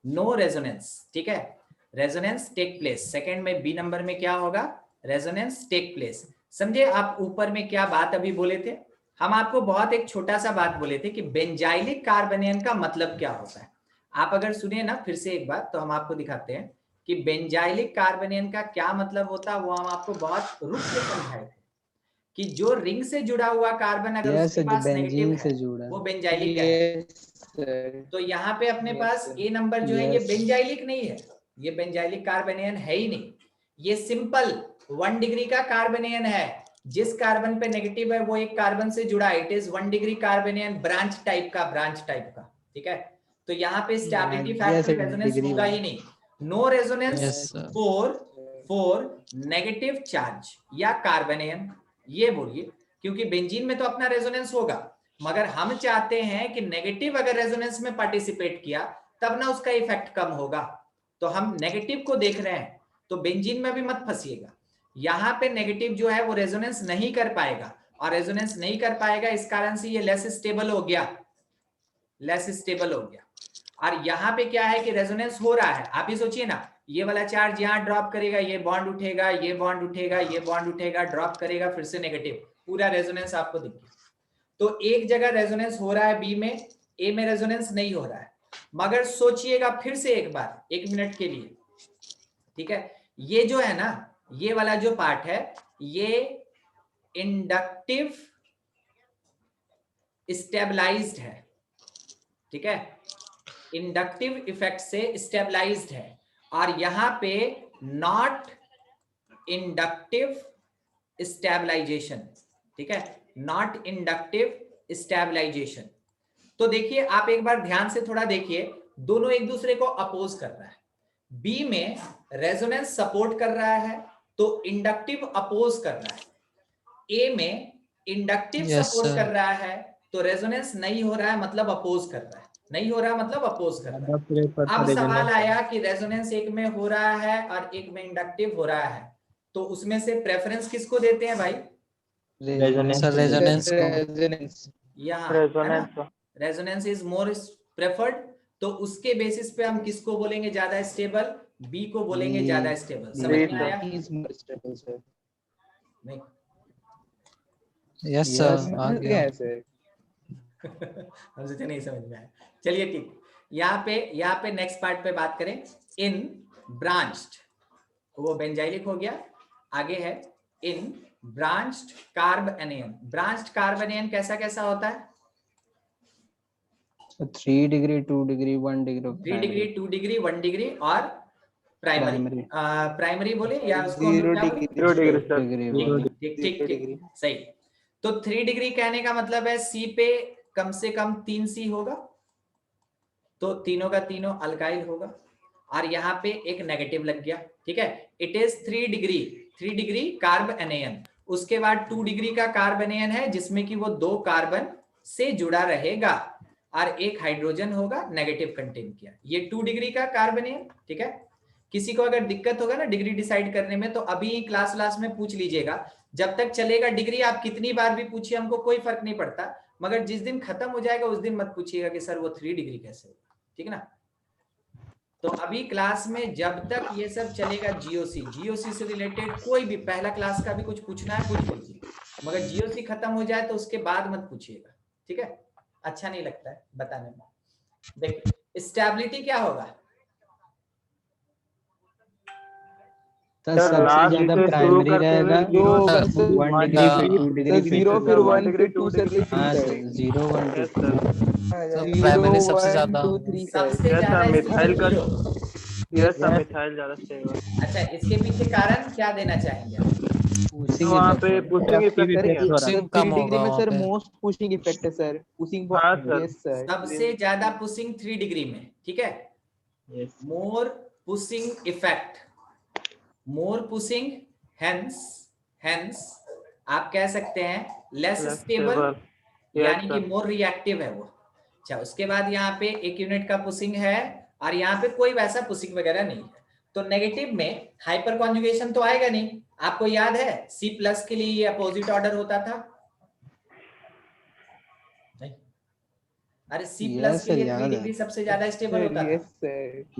नो रेजोनेंस, ठीक है। रेजोनेंस टेक प्लेस, सेकंड में बी नंबर में क्या होगा, रेजोनेंस टेक प्लेस। समझे आप ऊपर में क्या बात अभी बोले थे, हम आपको बहुत एक छोटा सा बात बोले थे कि बेंजाइलिक कार्बोनियन का मतलब क्या होता है। आप अगर सुनिए ना फिर से एक बार, तो हम आपको दिखाते हैं कि बेंजाइलिक कार्बोनियन का क्या मतलब होता है, वो हम आपको बहुत रुक के समझाए थे कि जो रिंग से जुड़ा हुआ कार्बन अगर यस उसके जो पास नेगेटिव बेंजीन है से जुड़ा वो है। बेंजाइलिक है। सर। तो यहाँ पे अपने Yes, पास sir. ए नंबर जो है ये Yes. बेंजाइलिक नहीं है, ये बेंजाइलिक कार्बोनियन है ही नहीं, ये सिंपल 1 डिग्री का कार्बोनियन है। जिस कार्बन पे नेगेटिव है वो एक कार्बन से जुड़ा, it is 1 degree carbanion, branch type का, ठीक है। तो यहाँ पे स्टेबिलिटी फैक्टर रेजोनेंस होगा ही नहीं, no resonance Yes, sir. For negative charge या कार्बोनियन, ये बोलिए, क्योंकि बेंजीन में तो अपना रेजोनेंस होगा, मगर हम चाहते हैं कि नेगेटिव अगर रेजोनेंस में पार्टिसिपेट किया तब ना उसका इफेक्ट कम होगा, तो हम नेगेटिव को देख रहे हैं। तो बेंजीन में भी मत फंसिएगा, यहाँ पे नेगेटिव जो है वो रेजोनेंस नहीं कर पाएगा, और रेजोनेंस नहीं कर पाएगा इस कारण से ये लेस स्टेबल हो गया। और यहाँ पे क्या है कि रेजोनेंस हो रहा है, आप ही सोचिए ना, ये वाला चार्ज यहाँ ड्रॉप करेगा, ये बॉन्ड उठेगा, ये बॉन्ड उठेगा, ये बॉन्ड उठेगा, ड्रॉप करेगा, फिर से नेगेटिव, पूरा रेजोनेंस आपको दिख गया। तो एक जगह रेजोनेंस हो रहा है बी में, ए में रेजोनेंस नहीं हो रहा है। मगर सोचिएगा फिर से एक बार, 1 मिनट के लिए, ठीक है, ये जो है ना, ये वाला जो पार्ट है ये इंडक्टिव स्टेबलाइज्ड है, ठीक है, इंडक्टिव इफेक्ट से स्टेबलाइज्ड है, और यहां पे नॉट इंडक्टिव स्टेबलाइजेशन, ठीक है, नॉट इंडक्टिव स्टेबलाइजेशन। तो देखिए आप एक बार ध्यान से थोड़ा देखिए, दोनों एक दूसरे को अपोज कर रहा है। बी में रेजोनेंस सपोर्ट कर रहा है तो इंडक्टिव अपोज कर रहा है, ए में इंडक्टिव Yes, सपोर्ट sir. कर रहा है तो रेजोनेंस नहीं हो रहा है, मतलब अपोज कर रहा है, नहीं हो रहा मतलब अपोज कर रहा है। अब सवाल आया कि रेजोनेंस एक में हो रहा है और एक में इंडक्टिव हो रहा है, तो उसमें से प्रेफरेंस किसको देते हैं भाई? सर रेजोनेंस को। रेजोनेंस। यहाँ resonance. Resonance is more preferred, तो उसके बेसिस पे हम किसको बोलेंगे ज्यादा स्टेबल? बी को बोलेंगे B. ज्यादा स्टेबल। समझ में आया? Is more stable, sir. नहीं यस Yes, सर समझ आ गया गया। है, sir. हम सोचे नहीं समझ में आया। चलिए ठीक, यहाँ पे नेक्स्ट पार्ट पे बात करें। इन ब्रांच्ड, वो बेंजाइलिक हो गया, आगे है in branched carb anion. Branched carb anion कैसा कैसा होता है? 3 degree 2 degree 1 degree 3 degree 2 degree 1 degree और प्राइमरी। प्राइमरी बोले या उसको हम लोग क्या बोले? 0 डिग्री सर। ठीक ठीक ठीक सही। तो 3 डिग्री कहने का मतलब है सी पे कम से कम 3 सी होगा, तो तीनों का तीनों अल्काइल होगा, और यहाँ पे एक नेगेटिव लग गया। ठीक है, it is 3 degree carb anion. उसके बाद 2 डिग्री का कार्ब एनियन है जिसमें कि वो 2 कार्बन से जुड़ा रहेगा और एक हाइड्रोजन होगा, नेगेटिव कंटेन किया। ये 2 डिग्री का कार्ब एनियन। ठीक है, किसी को अगर दिक्कत होगा ना डिग्री डिसाइड करने में, तो अभी क्लास में पूछ लीजिएगा। जब तक चलेगा डिग्री आप कितनी बार भी पूछिए, हमको कोई फर्क नहीं पड़ता, मगर जिस दिन खत्म हो जाएगा उस दिन मत पूछिएगा कि सर वो 3 डिग्री कैसे होगा। ठीक है ना? तो अभी क्लास में जब तक ये सब चलेगा, जीओसी से रिलेटेड कोई भी पहला क्लास का भी कुछ पूछना है पूछ लीजिए, मगर जीओसी खत्म हो जाए तो उसके बाद मत पूछिएगा। ठीक है, अच्छा नहीं लगता है बताने में। देखिए स्टेबिलिटी क्या होगा? सर सबसे ज्यादा प्राइमरी रहेगा, 1 डिग्री फिर 2 डिग्री फिर 0 फिर 1 फिर 2 सर। हाँ सर 0 1 2 प्राइमरी सबसे ज्यादा 2 3 सबसे Yes, ज्यादा sir, मिथाइल का- zero। यस सर, मिथाइल ज्यादा स्टेबल। अच्छा, इसके पीछे कारण क्या देना चाहेंगे आप? वहाँ पे पुशिंग इफेक्ट नहीं है। पुशिंग कम 3 डिग्री होगा में वहाँ सर पे। मोस्ट पुशिंग इफेक्ट है सर। पुशिंग हाँ, सर। Yes sir. सबसे ज्यादा पुशिंग 3 डिग्री में। ठीक है, यस मोर पुशिंग इफेक्ट, मोर पुशिंग, हेंस आप कह सकते हैं लेस स्टेबल, यानी कि मोर रिएक्टिव है वो। अच्छा, उसके बाद यहाँ पे 1 यूनिट का पुशिंग है और यहाँ पे कोई वैसा पुशिंग वगैरह नहीं है। तो नेगेटिव में हाइपर कॉन्जुगेशन तो आएगा नहीं। आपको याद है C+ के लिए ये अपोजिट ऑर्डर होता था? नहीं, अरे C+ के लिए 3 डिग्री सबसे ज्यादा स्टेबल होता था।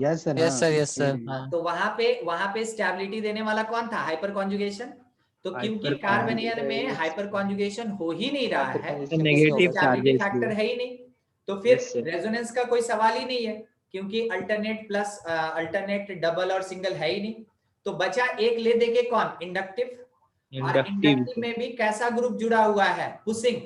Yes sir yes sir yes sir हाँ। तो वहां पे स्टेबिलिटी देने वाला कौन था? Hyper conjugation. तो क्योंकि कार्बनियन में हाइपर कॉन्जुगेशन हो ही नहीं रहा है, नेगेटिव स्टेबिलिटी फैक्टर है ही नहीं, तो फिर Yes, sir. रेजोनेंस का कोई सवाल ही नहीं है, क्योंकि अल्टरनेट प्लस अल्टरनेट डबल और सिंगल है ही नहीं। तो बचा एक ले देके कौन? इंडक्टिव। और इंडक्टिव में भी कैसा ग्रुप जुड़ा हुआ है? पुशिंग।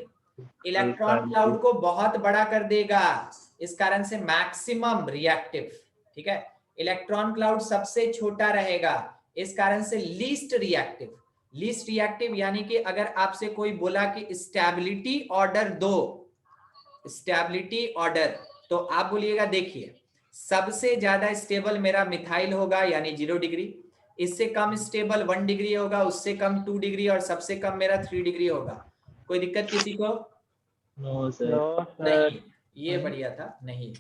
इलेक्ट्रॉन क्लाउड को बहुत बड़ा कर देगा, इस कारण से मैक्सिमम रिएक्टिव। ठीक है, इलेक्ट्रॉन क्लाउड सबसे छोटा रहेगा, इस कारण से लीस्ट रिएक्टिव। लीस्ट रिएक्टिव यानी कि अगर आपसे कोई बोला कि स्टेबिलिटी ऑर्डर दो, स्टेबिलिटी ऑर्डर, तो आप बोलिएगा देखिए सबसे ज्यादा स्टेबल मेरा मिथाइल होगा यानी 0 डिग्री, इससे कम स्टेबल 1 डिग्री होगा, उससे कम 2 डिग्री और सबसे कम मेरा 3 डिग्री होगा। कोई दिक्कत किसी को? No sir. नहीं, ये बढ़िया था। नहीं,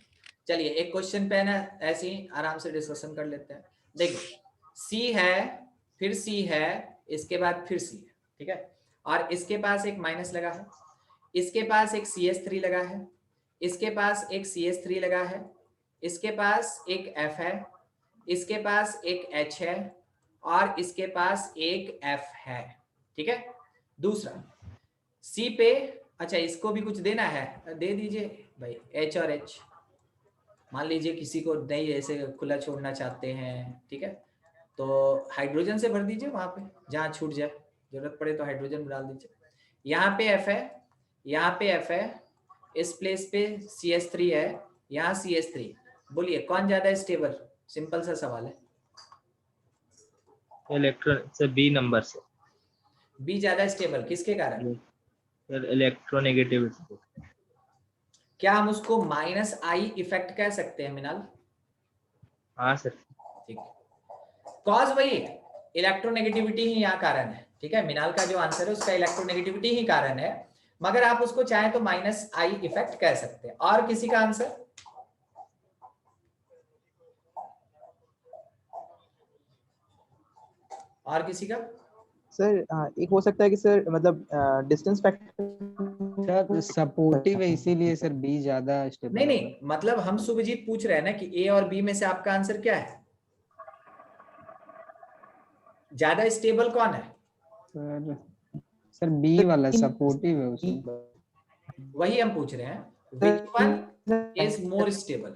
चलिए एक क्वेश्चन पे ना ऐसे ही आराम से डिस्कशन कर लेते हैं। देखिए सी है, फिर सी है, इसके बाद फिर सी है। ठीक है, और इसके पास एक माइनस लगा है, इसके पास एक CH3 लगा है, इसके पास एक CH3 लगा है, इसके पास एक F है, इसके पास एक H है और इसके पास एक F है। ठीक है, दूसरा C पे, अच्छा इसको भी कुछ देना है, दे दीजिए भाई H और H। मान लीजिए किसी को नहीं ऐसे खुला छोड़ना चाहते हैं, ठीक है, तो हाइड्रोजन से भर दीजिए वहां पे जहां छूट जाए, जरूरत पड़े तो हाइड्रोजन डाल दीजिए। यहाँ पे F है, यहाँ पे F है, इस प्लेस पे CH3 है, यहाँ CH3। बोलिए कौन ज्यादा स्टेबल? सिंपल सा सवाल है। इलेक्ट्रॉन से बी नंबर से। बी ज्यादा स्टेबल किसके कारण? इलेक्ट्रोनेगेटिविटी। क्या हम उसको -I इफेक्ट कह सकते हैं मिनाल? हाँ सर। ठीक, कॉज वही इलेक्ट्रोनेगेटिविटी ही यहाँ कारण है। ठीक है, मिनाल का जो आंसर है उसका इलेक्ट्रोनेगेटिविटी ही कारण है, मगर आप उसको चाहें तो -I इफेक्ट कह सकते हैं। और किसी का आंसर? और किसी का? सर एक हो सकता है कि सर मतलब डिस्टेंस फैक्टर सपोर्टिव है इसीलिए सर बी ज्यादा स्टेबल। नहीं, मतलब हम शुभजीत पूछ रहे हैं ना कि ए और बी में से आपका आंसर क्या है? ज्यादा स्टेबल कौन है? सर बी वाला सपोर्टिव है उसमें। वही हम पूछ रहे हैं, which one is more stable?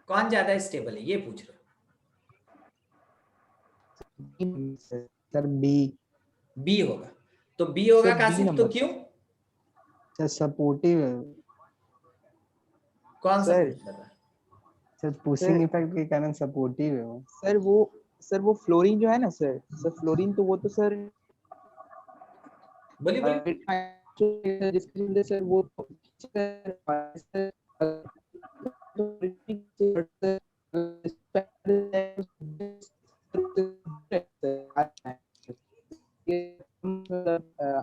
कौन ज्यादा स्टेबल है ये पूछ रहे हैं। Sir B. बी होगा, तो बी होगा सर, B कासिम, तो नंबर। क्यों? सर सपोर्टिव है कौन सा सर, proof कर रहा है? सर, पुशिंग इफेक्ट के कारण सपोर्टिव है वो। सर वो फ्लोरीन जो है ना सर, फ्लोरीन तो वो तो सर बोलिए बोलिए। जिसके अंदर सर वो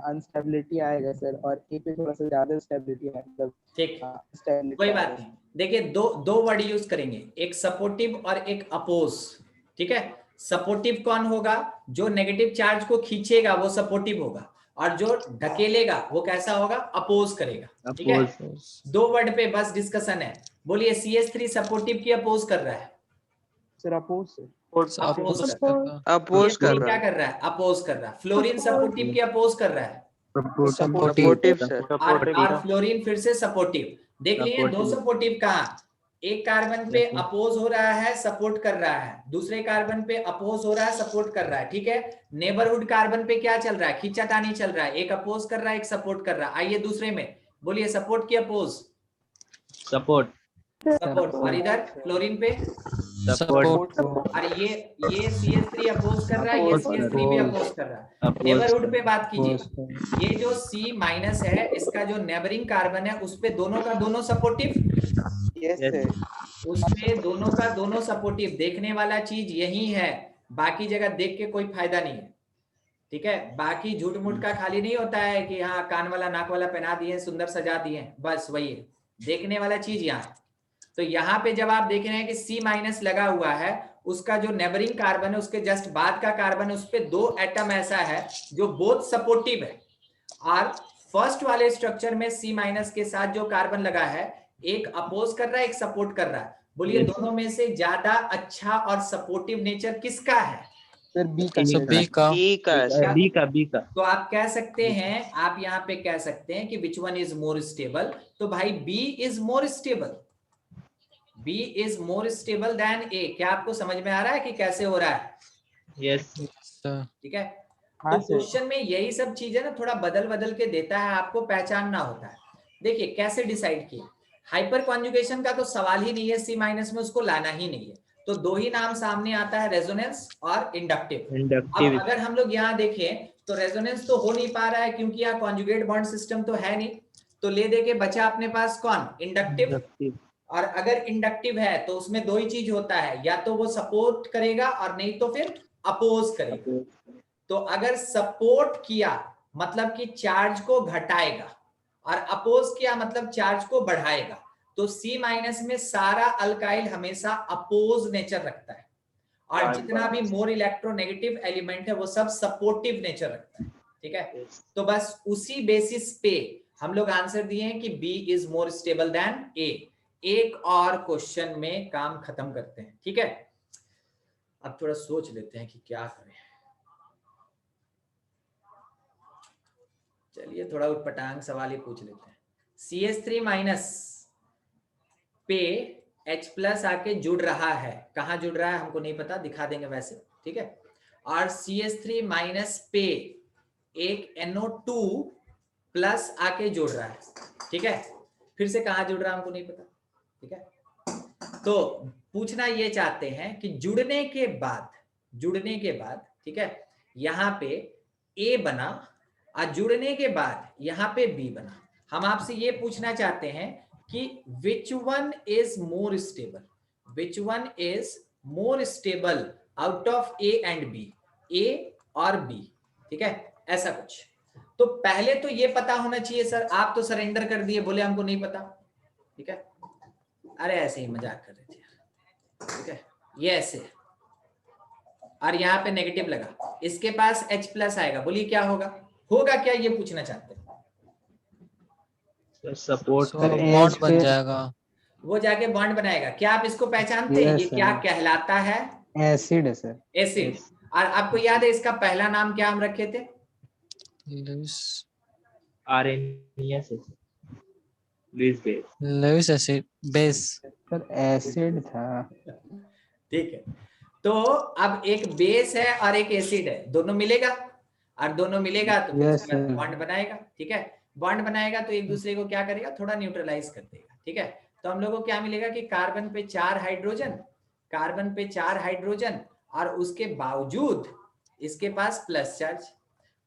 अनस्टेबिलिटी आएगा सर, और ए पे थोड़ा सा ज्यादा स्टेबिलिटी है, मतलब ठीक, stability कोई आएगा। बात नहीं। देखिए दो वर्ड यूज करेंगे, एक सपोर्टिव और एक अपोज। ठीक है, सपोर्टिव कौन होगा? जो नेगेटिव चार्ज को खींचेगा वो सपोर्टिव होगा, और जो ढकेलेगा वो कैसा होगा? अपोज करेगा। ठीक है, दो वर्ड पे बस डिस्कशन है। बोलिए CH3 सपोर्टिव की अपोज कर रहा है? Sir oppose sir. अपोज कर Support. रहा है। अपोज कर CH3 रहा क्या कर रहा है? अपोज कर रहा है। फ्लोरीन सपोर्टिव की अपोज कर रहा है, सपोर्टिव सर। और फ्लोरीन फिर से सपोर्टिव। देख लिए दो Supportive. सपोर्टिव कहा, एक कार्बन पे Yes, sir. अपोज हो रहा है, सपोर्ट कर रहा है, दूसरे कार्बन पे अपोज हो रहा है, सपोर्ट कर रहा है। ठीक है, नेबरहुड कार्बन पे क्या चल रहा है? खींचातानी चल रहा है, एक अपोज कर रहा है, एक सपोर्ट कर रहा है। आइए दूसरे में, बोलिए सपोर्ट की अपोज, Support. सपोर्ट, और इधर फ्लोरीन पे, सपोर्ट। और ये CH3 अपोज कर रहा है, ये CH3 भी अपोज कर रहा है। Oppose. नेबरहुड पे बात कीजिए, ये जो C माइनस है, इसका जो नेबरिंग कार्बन है उस पे दोनों का दोनों सपोर्टिव, यस Yes. सर। उस पे दोनों का दोनों सपोर्टिव। देखने वाला चीज यही है, बाकी जगह देख के कोई फायदा नहीं है। ठीक है, बाकी झूठ मूठ का खाली नहीं होता है कि हाँ कान वाला नाक वाला पहना दिए, सुंदर सजा दिए, बस वही है देखने वाला चीज यहाँ है। तो यहाँ पे जब आप देख रहे हैं कि C माइनस लगा हुआ है, उसका जो नेबरिंग कार्बन है उसके जस्ट बाद का कार्बन, उस पे दो एटम ऐसा है जो बोथ सपोर्टिव है, और फर्स्ट वाले स्ट्रक्चर में C माइनस के साथ जो कार्बन लगा है, एक अपोज कर रहा है, एक सपोर्ट कर रहा है। बोलिए Yes. दोनों में से ज्यादा अच्छा और सपोर्टिव नेचर किसका है? सर बी का तो सर। बी का। बी का है सर। B का. तो आप कह सकते हैं, आप यहाँ पे कह सकते हैं कि which one is more stable, तो भाई B is more stable, B is more stable than A. क्या आपको समझ में आ रहा है कि कैसे हो रहा है? Yes. ठीक है, तो हाँ सर। क्वेश्चन में यही सब चीजें ना थोड़ा बदल बदल के देता है, आपको पहचानना होता है। देखिए कैसे डिसाइड किया, हाइपर कॉन्जुगेशन का तो सवाल ही नहीं है, C माइनस में उसको लाना ही नहीं है, तो दो ही नाम सामने आता है, रेजोनेंस और इंडक्टिव। अब Inductive. अगर हम लोग यहाँ देखें तो रेजोनेंस तो हो नहीं पा रहा है क्योंकि यहाँ कॉन्जुगेट बॉन्ड सिस्टम तो है नहीं, तो ले दे के बचा अपने पास कौन? इंडक्टिव। Inductive. और अगर इंडक्टिव है तो उसमें दो ही चीज होता है, या तो वो सपोर्ट करेगा और नहीं तो फिर अपोज करेगा। तो अगर सपोर्ट किया मतलब कि चार्ज को घटाएगा, और अपोज किया मतलब चार्ज को बढ़ाएगा, तो C माइनस में सारा अल्काइल हमेशा अपोज नेचर रखता है, और जितना भी मोर इलेक्ट्रोनेगेटिव एलिमेंट है वो सब सपोर्टिव नेचर रखता है। ठीक है, तो बस उसी बेसिस पे हम लोग आंसर दिए हैं कि B is more stable then A। एक और क्वेश्चन में काम खत्म करते हैं। ठीक है, अब थोड़ा सोच लेते हैं कि क्या करें। चलिए थोड़ा उटपटांग सवाल ही पूछ लेते हैं। CH3 माइनस पे H प्लस आके जुड़ रहा है, कहाँ जुड़ रहा है हमको नहीं पता, दिखा देंगे वैसे। ठीक है, और CH3 माइनस पे एक NO2 प्लस आके जुड़ रहा है। ठीक है, फिर से कहाँ जुड़ रहा है हमको नहीं पता। ठीक है, तो पूछना ये चाहते हैं कि जुड़ने के बाद, ठीक है, यहाँ पे A बना और जुड़ने के बाद यहाँ पे B बना। हम आपसे ये पूछना चाहते हैं कि which one is more stable out of A and B, A और B। ठीक है, ऐसा कुछ। तो पहले तो ये पता होना चाहिए सर, आप तो सरेंडर कर दिए, बोले हमको नहीं पता। ठीक है, अरे ऐसे ही मजाक कर रहे थे। ठीक है, ये ऐसे, और यहाँ पे नेगेटिव लगा, इसके पास H प्लस आएगा, बोलिए क्या होगा क्या, ये पूछना चाहते हैं। Support. तो बॉन्ड बन जाएगा। वो जाके बॉन्ड बनाएगा। क्या आप इसको पहचानते हैं? Yes, ये क्या sir. कहलाता है? एसिड है सर। एसिड। और आपको याद है इसका पहला नाम क्या हम रखे थे? Arrhenius. Lewis base. Lewis acid base. Sir acid था। ठीक है, तो अब एक बेस है और एक एसिड है, दोनों मिलेगा, और दोनों मिलेगा तो Yes, sir. बॉन्ड बनाएगा। ठीक है, बॉन्ड बनाएगा तो एक दूसरे को क्या करेगा, थोड़ा न्यूट्रलाइज कर देगा। ठीक है, तो हम लोग को क्या मिलेगा कि कार्बन पे 4 हाइड्रोजन, कार्बन पे 4 हाइड्रोजन, और उसके बावजूद इसके पास प्लस चार्ज,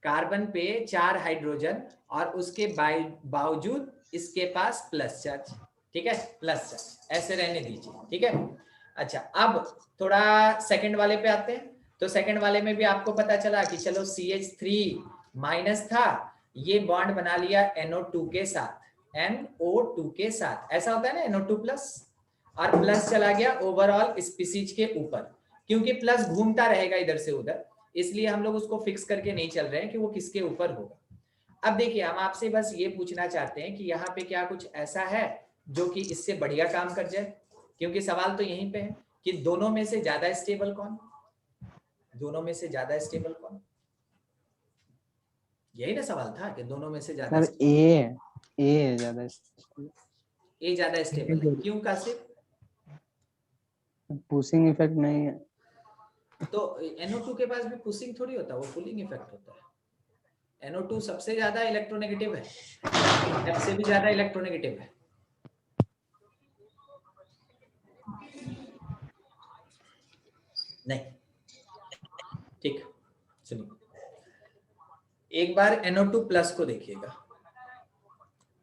कार्बन पे 4 हाइड्रोजन और उसके बावजूद इसके पास प्लस चार्ज। ठीक है, प्लस चार्ज ऐसे रहने दीजिए। ठीक है, अच्छा अब थोड़ा सेकंड वाले पे आते हैं। तो सेकंड वाले में भी आपको पता चला कि चलो CH3 माइनस था, ये बॉन्ड बना लिया NO2 के साथ, NO2 के साथ, ऐसा होता है ना, NO2 प्लस, और प्लस चला गया ओवरऑल स्पीसीज के ऊपर, क्योंकि प्लस घूमता रहेगा इधर से उधर, इसलिए हम लोग उसको फिक्स करके नहीं चल रहे हैं कि वो किसके ऊपर होगा। अब देखिए, हम आपसे बस ये पूछना चाहते हैं कि यहाँ पे क्या कुछ ऐसा है जो कि इससे बढ़िया काम कर जाए, क्योंकि सवाल तो यहीं पे है कि दोनों में से ज्यादा स्टेबल कौन, दोनों में से ज्यादा स्टेबल कौन, यही ना सवाल था कि दोनों में से ज्यादा सर ए है ज्यादा ए ज्यादा स्टेबल है। क्यों कासिफ? पुशिंग इफेक्ट नहीं है। तो NO2 के पास भी पुशिंग थोड़ी होता है, वो पुलिंग इफेक्ट होता है। NO2 सबसे ज्यादा इलेक्ट्रोनेगेटिव है, F से भी ज्यादा इलेक्ट्रोनेगेटिव है। नहीं, ठीक, सुनिए, एक बार NO2 प्लस को देखिएगा,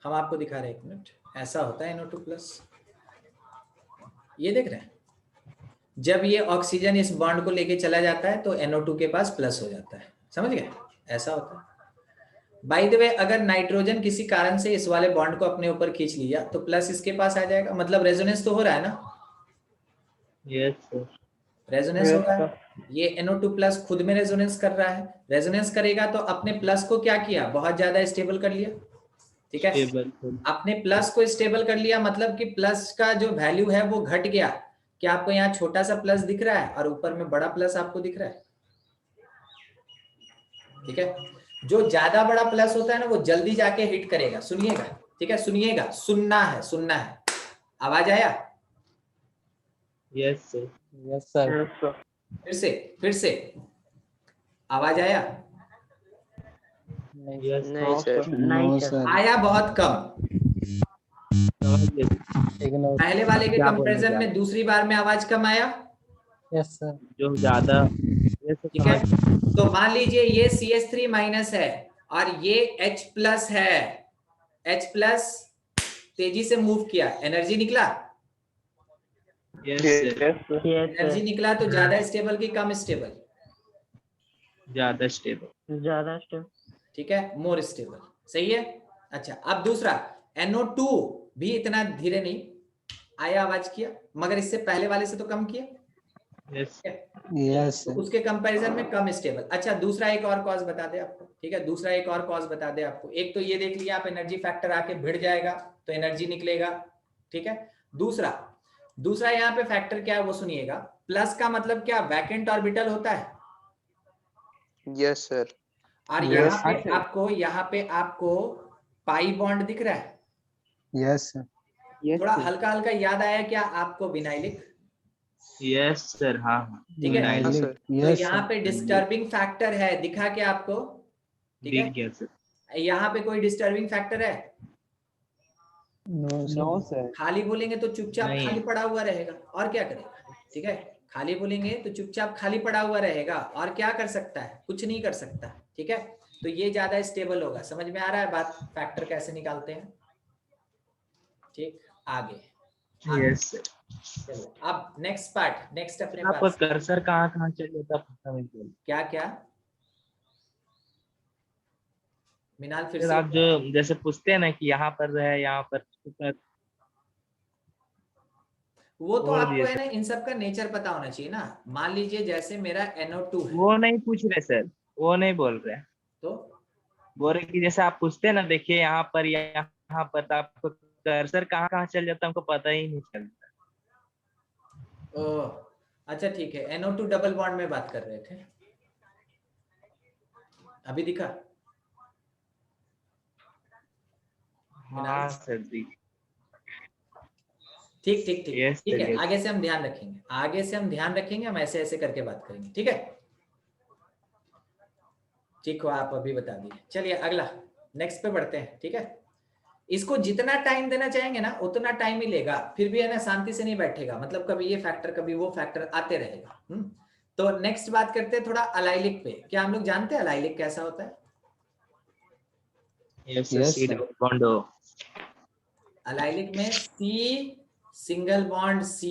हम आपको दिखा रहे हैं, एक मिनट, ऐसा होता है NO2 प्लस, ये देख रहे हैं, जब ये ऑक्सीजन इस बॉन्ड को लेके चला जाता है तो NO2 के पास प्लस हो जाता है, समझ गए, ऐसा होता है। बाय द वे, अगर नाइट्रोजन किसी कारण से इस वाले बॉन्ड को अपने ऊपर खींच लिया तो प्लस इसके पास आ जाएगा, मतलब रेजोनेंस तो हो रहा है ना। Yes sir. रेजोनेंस हो रहा है, ये NO2 प्लस खुद में रेजोनेंस कर रहा है, रेजोनेंस करेगा तो अपने प्लस को क्या किया, बहुत ज्यादा स्टेबल कर लिया। ठीक है, अपने प्लस को स्टेबल कर लिया, मतलब कि प्लस का जो वैल्यू है वो घट गया। क्या आपको यहाँ छोटा सा प्लस दिख रहा है और ऊपर में बड़ा प्लस आपको दिख रहा है? ठीक है, जो ज्यादा बड़ा प्लस होता है ना वो जल्दी जाके हिट करेगा, सुनिएगा। ठीक है, सुनिएगा, सुनना है, सुनना है। आवाज आया? Yes sir. Yes sir. फिर से आवाज आया? यस नहीं सर। No sir. आया बहुत कम, पहले वाले के क्या बोलना कंपैरिजन में दूसरी बार में आवाज कम आया। Yes sir. जो ज्यादा। ठीक है, तो मान लीजिए ये CH3 माइनस है और ये H प्लस है, H प्लस तेजी से मूव किया, एनर्जी निकला, एनर्जी निकला तो ज्यादा स्टेबल कि कम स्टेबल? ज्यादा स्टेबल। ठीक है, मोर स्टेबल, सही है। अच्छा, अब दूसरा NO2 भी इतना धीरे नहीं आया, आवाज किया, मगर इससे पहले वाले से तो कम किया। यस यस तो उसके कंपैरिजन में कम स्टेबल। अच्छा, दूसरा एक और कॉज बता दे आपको। ठीक है, दूसरा एक और कॉज बता दे आपको। एक तो ये देख लिया आप, एनर्जी फैक्टर आके भिड़ जाएगा तो एनर्जी निकलेगा। ठीक है, दूसरा यहाँ पे फैक्टर क्या है वो सुनिएगा। प्लस का मतलब क्या, वैकेंट ऑर्बिटल होता है। Yes sir. और यहाँ पे आपको पाई बॉन्ड दिख रहा है। Yes sir. थोड़ा हल्का हल्का याद आया क्या आपको विनाइलिक? Yes sir. हाँ हाँ। ठीक है, हाँ सर। तो यहाँ पे डिस्टर्बिंग फैक्टर है, दिखा क्या आपको? ठीक है, दिख गया सर। यहाँ पे कोई डिस्टर्बिंग फैक्टर है? No sir. खाली बोलेंगे तो चुपचाप नहीं। खाली पड़ा हुआ रहेगा, और क्या करेगा? ठीक है, खाली बोलेंगे तो चुपचाप खाली पड़ा हुआ रहेगा, और क्या कर सकता है? कुछ नहीं कर सकता। ठीक है, तो ये ज्यादा स्टेबल होगा। समझ में आ रहा है बात, फैक्टर कैसे निकालते हैं? ठीक, आगे यस सर। चलो, अब नेक्स्ट पार्ट, नेक्स्ट अपने आपका पास कर्सर कहाँ कहाँ चल जाता पता नहीं चलता। क्या क्या मिनाल फिर सर से? आप जो जैसे पूछते हैं ना कि यहाँ पर है, यहाँ पर वो तो बोल आपको दिए है सर। ना, इन सब का नेचर पता होना चाहिए ना। मान लीजिए जैसे मेरा NO2 है, वो नहीं पूछ रहे सर, वो नहीं बोल रहे। तो बोल रहे कि जैसे आप पूछते हैं ना, देखिए यहाँ पर यहाँ पर, तो आपको कर्सर कहाँ कहाँ चल जाता है हमको पता ही नहीं चलता। ओह, अच्छा ठीक है, NO2 डबल बॉन्ड में बात कर रहे थे, अभी दिखा? हाँ सर जी। ठीक ठीक ठीक Yes, ठीक sir, है, yes. आगे से हम ध्यान रखेंगे, आगे से हम ध्यान रखेंगे, हम ऐसे ऐसे करके बात करेंगे, ठीक है। ठीक हो, आप अभी बता दीजिए। चलिए अगला, नेक्स्ट पे बढ़ते हैं, ठीक है। इसको जितना टाइम देना चाहेंगे ना उतना टाइम ही लेगा, फिर भी है ना शांति से नहीं बैठेगा, मतलब कभी ये फैक्टर कभी वो फैक्टर आते रहेगा। तो नेक्स्ट बात करते हैं थोड़ा अलाइलिक पे। क्या हम लोग जानते हैं अलाइलिक कैसा होता है? Yes, Yes, C sir. double bond O. Allylic में C single bond C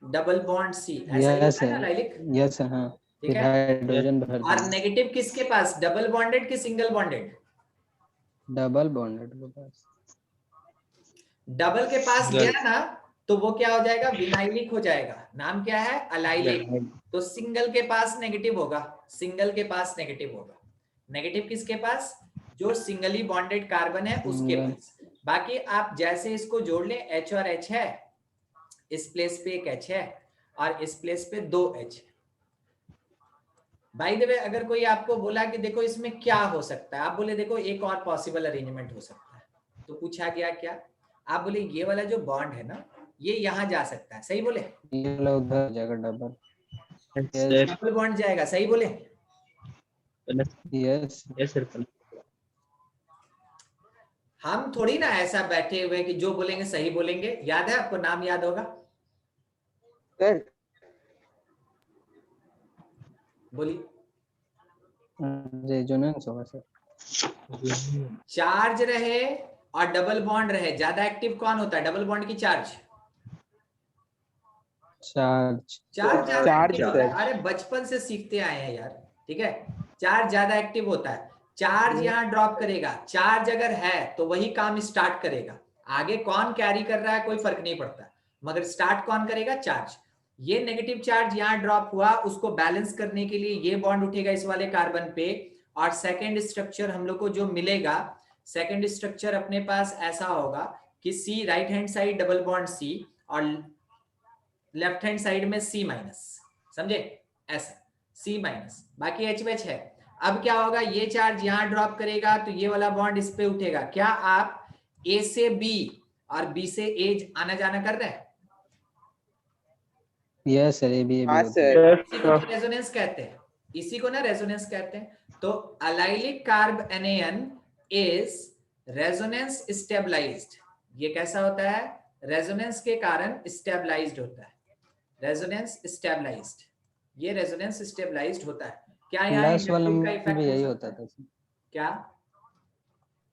double bond C, ऐसा ही Yes, होता है ना sir. Allylic, Yes, sir. हाँ, ठीक फिर है। हाइड्रोजन भर और देंगे। नेगेटिव किसके पास, डबल बॉन्डेड कि सिंगल बॉन्डेड? डबल बॉन्डेड के पास। डबल के पास Single. गया ना तो वो क्या हो जाएगा, विनाइलिक हो जाएगा। नाम क्या है, अलाइलिक। तो सिंगल के पास नेगेटिव होगा, सिंगल के पास नेगेटिव होगा। नेगेटिव किसके पास, जो सिंगली बॉन्डेड कार्बन है उसके Single. पास। बाकी आप जैसे इसको जोड़ लें, H और H है, इस प्लेस पे एक H है और इस प्लेस पे 2 H है। बाय द वे अगर कोई आपको बोला कि देखो इसमें क्या हो सकता है, आप बोले देखो एक और पॉसिबल अरेंजमेंट हो सकता है, तो पूछा गया क्या, आप बोले ये वाला जो बॉन्ड है ना ये यहाँ जा सकता है, सही बोले? ये वाला उधर जाएगा double. Yes, Yes. sir. Double bond जाएगा, सही बोले? Yes. Yes, sir. हम थोड़ी ना ऐसा बैठे हुए कि जो बोलेंगे सही बोलेंगे। याद है आपको, नाम याद होगा, सर बोलिए। रेजोनेंस होगा सर। चार्ज रहे और डबल बॉन्ड रहे, ज्यादा एक्टिव कौन होता है, डबल बॉन्ड की चार्ज? चार्ज। चार्ज ज्यादा चार्ज एक्टिव होता है। सर। अरे बचपन से सीखते आए हैं यार, ठीक है। चार्ज ज्यादा एक्टिव होता है, चार्ज यहाँ ड्रॉप करेगा, चार्ज अगर है तो वही काम स्टार्ट करेगा। आगे कौन कैरी कर रहा है कोई फर्क नहीं पड़ता, मगर स्टार्ट कौन करेगा, चार्ज। ये नेगेटिव चार्ज यहाँ ड्रॉप हुआ, उसको बैलेंस करने के लिए ये बॉन्ड उठेगा इस वाले कार्बन पे, और सेकेंड स्ट्रक्चर हम लोग को जो मिलेगा, सेकेंड स्ट्रक्चर अपने पास ऐसा होगा कि C right hand side double bond C और लेफ्ट हैंड साइड में C माइनस, समझे, ऐसा C माइनस, बाकी H है। अब क्या होगा, ये चार्ज यहाँ ड्रॉप करेगा तो ये वाला बॉन्ड इस पे उठेगा। क्या आप A से B और B से A आना जाना कर रहे हैं? यस सर, ये भी हाँ होता है। सर। इसी को तो रेजोनेंस कहते हैं, इसी को ना रेजोनेंस कहते हैं। तो allylic carb anion is resonance stabilised. ये कैसा होता है, रेजोनेंस के कारण स्टेबलाइज्ड होता है, रेजोनेंस स्टेबलाइज्ड, ये रेजोनेंस स्टेबलाइज्ड होता है। क्या यहाँ प्लस वाला इंडक्टिव का में इफेक्ट भी हो यही सकता होता है? था सर। क्या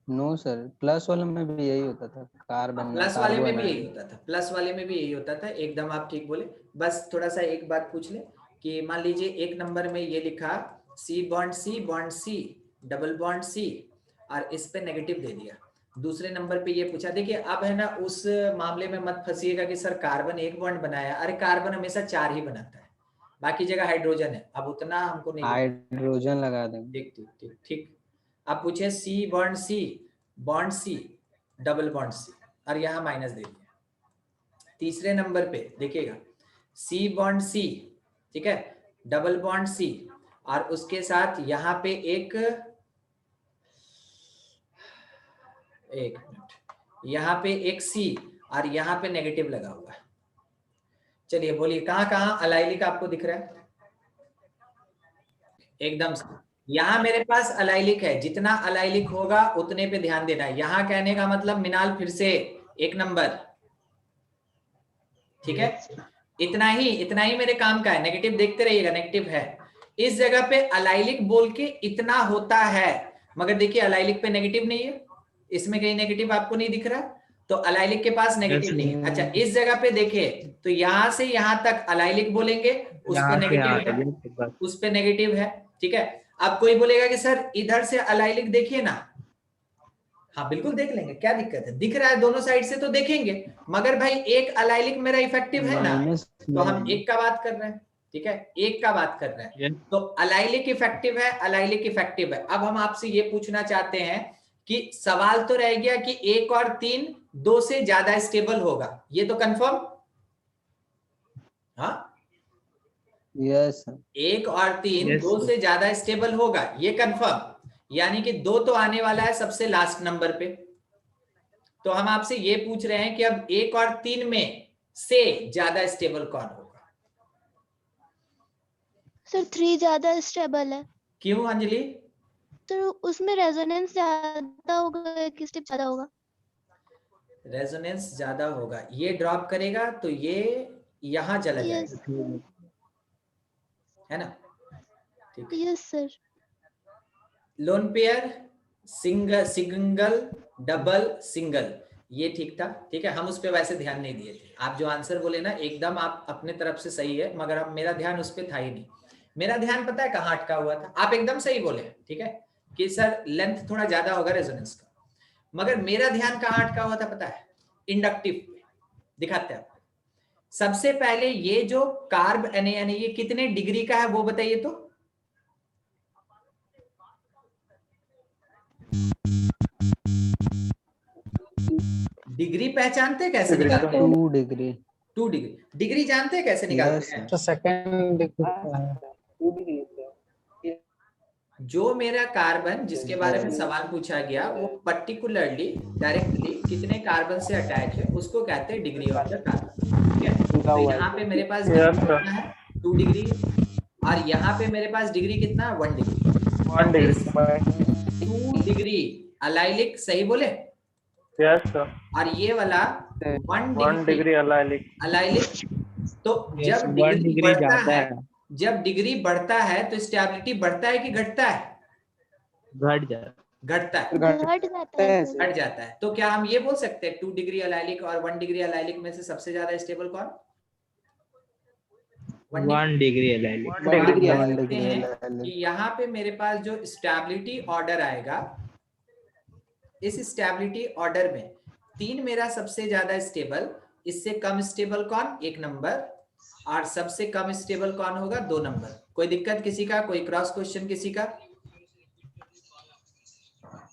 नो सर, प्लस वाले में भी यही होता था, कार्बन प्लस वाले में भी कार्बन यही होता था, प्लस वाले में भी यही होता था, एकदम आप ठीक बोले। बस थोड़ा सा एक बात पूछ ले कि मान लीजिए एक नंबर में ये लिखा C bond C double bond C और इस पे नेगेटिव दे दिया। दूसरे नंबर पे ये पूछा, देखिए अब है ना उस मामले में मत फंसिएगा कि सर कार्बन एक बॉन्ड बनाया, अरे कार्बन हमेशा 4 ही बनाता है, बाकी जगह हाइड्रोजन है, अब उतना हमको नहीं। हाइड्रोजन लगा देंगे। ठीक ठीक ठीक ठीक। अब पूछे C bond C double bond C और यहाँ माइनस दे दिया। तीसरे नंबर पे देखिएगा C बॉन्ड C, ठीक है, डबल बॉन्ड C और उसके साथ यहाँ पे एक मिनट, यहाँ पे एक C और यहाँ पे नेगेटिव लगा हुआ है। चलिए बोलिए कहाँ कहाँ अलाइलिक आपको दिख रहा है? एकदम से यहाँ मेरे पास अलाइलिक है, जितना अलाइलिक होगा उतने पे ध्यान देना है। यहाँ कहने का मतलब मिनाल फिर से एक नंबर, ठीक है, इतना ही मेरे काम का है। नेगेटिव देखते रहिएगा, नेगेटिव है इस जगह पे, अलाइलिक बोल के इतना होता है, मगर देखिए अलाइलिक पे नेगेटिव नहीं है, इसमें कहीं नेगेटिव आपको नहीं दिख रहा, तो अलाइलिक के पास नेगेटिव नहीं है। अच्छा इस जगह पे देखिए तो यहाँ से यहाँ तक अलाइलिक बोलेंगे, उस पे नेगेटिव है, उस पे नेगेटिव है, ठीक है। अब कोई बोलेगा कि सर इधर से अलाइलिक देखिए ना, हाँ बिल्कुल देख लेंगे, क्या दिक्कत है, दिख रहा है दोनों साइड से तो देखेंगे, मगर भाई एक अलाइलिक मेरा इफेक्टिव है ना, तो हम एक का बात कर रहे हैं, ठीक है, एक का बात कर रहे हैं। तो अलाइलिक इफेक्टिव है, अलाइलिक इफेक्टिव है। अब हम आपसे ये पूछना चाहते हैं कि सवाल तो रह गया कि 1 और 3 2 से ज्यादा स्टेबल होगा, ये तो कंफर्म, हाँ यस 1 और 3 2 से ज्यादा स्टेबल होगा, ये कंफर्म, यानी कि 2 तो आने वाला है सबसे लास्ट नंबर पे। तो हम आपसे ये पूछ रहे हैं कि अब 1 और 3 में से ज्यादा स्टेबल कौन होगा? सर 3 ज्यादा स्टेबल है। क्यों अंजलि? सर उसमें रेजोनेंस ज्यादा होगा कि स्टेप ज्यादा होगा? रेजोनेंस ज्यादा होगा, ये ड्रॉप करेगा तो ये यहां चला यस जाएगा, है ना? ठीक। Yes sir. Lone pair, single single double single, ये ठीक था। ठीक है, हम उस पर वैसे ध्यान नहीं दिए थे। आप जो आंसर बोले ना एकदम आप अपने तरफ से सही है, मगर अब मेरा ध्यान उस पर था ही नहीं। मेरा ध्यान पता है कहाँ अटका हुआ था? आप एकदम सही बोले, ठीक है, कि सर लेंथ थोड़ा ज्यादा होगा रेजोनेंस का, मगर मेरा ध्यान कहाँ अटका हुआ था पता है? इंडक्टिव पे। दिखाते हैं आपको। सबसे पहले ये जो कार्ब एनेयन है ये कितने डिग्री का है वो बताइए तो। डिग्री पहचानते हैं कैसे निकालते हैं? 2 डिग्री 2 डिग्री। डिग्री जानते हैं कैसे निकालते हैं? तो सेकंड जो मेरा कार्बन जिसके बारे में सवाल पूछा गया वो पर्टिकुलरली डायरेक्टली कितने कार्बन से अटैच है उसको कहते हैं डिग्री ऑफ द कार्बन। ठीक है, तो यहाँ पे मेरे पास डिग्री कितना है? 2 डिग्री। और यहाँ पे मेरे पास डिग्री कितना है? 1 डिग्री। 2 डिग्री अलाइलिक, सही बोले? Yes sir. और ये वाला 1 डिग्री अलाइलिक। तो जब डिग्री बढ़ता है, जब डिग्री बढ़ता है तो स्टेबिलिटी बढ़ता है कि घटता है? घट जाता घटता है। घट जाता है सर। घट जाता है। तो क्या हम ये बोल सकते हैं 2 डिग्री अलाइलिक और 1 डिग्री अलाइलिक में से सबसे ज्यादा स्टेबल कौन? 1 डिग्री अलाइलिक। तो आप देख सकते हैं कि यहाँ पे मेरे पास जो स्टेबिलिटी ऑर्डर आएगा, इस स्टेबिलिटी ऑर्डर में 3 मेरा सबसे ज्यादा स्टेबल, इससे कम स्टेबल कौन? 1 नंबर, और सबसे कम स्टेबल कौन होगा? 2 नंबर। कोई दिक्कत किसी का? कोई क्रॉस क्वेश्चन किसी का?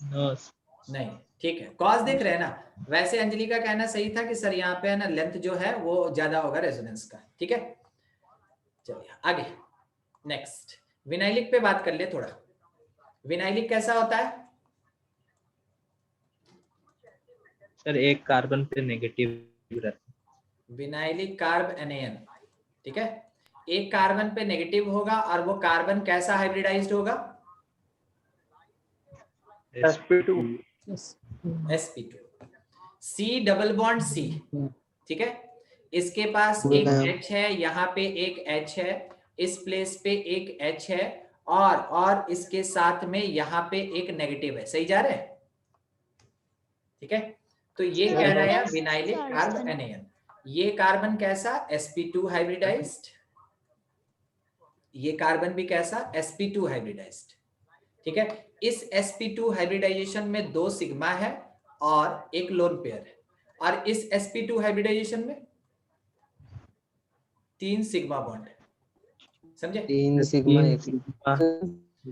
नहीं, ठीक है। कॉज देख रहे हैं ना? वैसे अंजलि का कहना सही था कि सर यहाँ पे है ना लेंथ जो है वो ज्यादा होगा रेजोनेंस का। ठीक है, चलिए आगे नेक्स्ट विनाइलिक पे बात कर ले थोड़ा। विनाइलिक कैसा होता है? सर एक कार्बन पे नेगेटिव रहता है। विनाइलिक कार्ब एनेयन, ठीक है, एक कार्बन पे नेगेटिव होगा और वो कार्बन कैसा हाइब्रिडाइज्ड होगा? sp2 sp2। C double bond C, ठीक है, इसके पास एक H है, यहाँ पे एक H है, इस प्लेस पे एक H है, और इसके साथ में यहाँ पे एक नेगेटिव है। सही जा रहे हैं? ठीक है, तो ये कह रहा है विनाइलिक कार्ब एनेयन। ये कार्बन कैसा? sp2 hybridised. ये कार्बन भी कैसा? sp2 hybridised. ठीक है, इस sp2 हाइब्रिडाइजेशन में 2 सिग्मा है और एक लोन पेयर है, और इस sp2 हाइब्रिडाइजेशन में 3 सिग्मा बॉन्ड है। समझे? 3 सिग्मा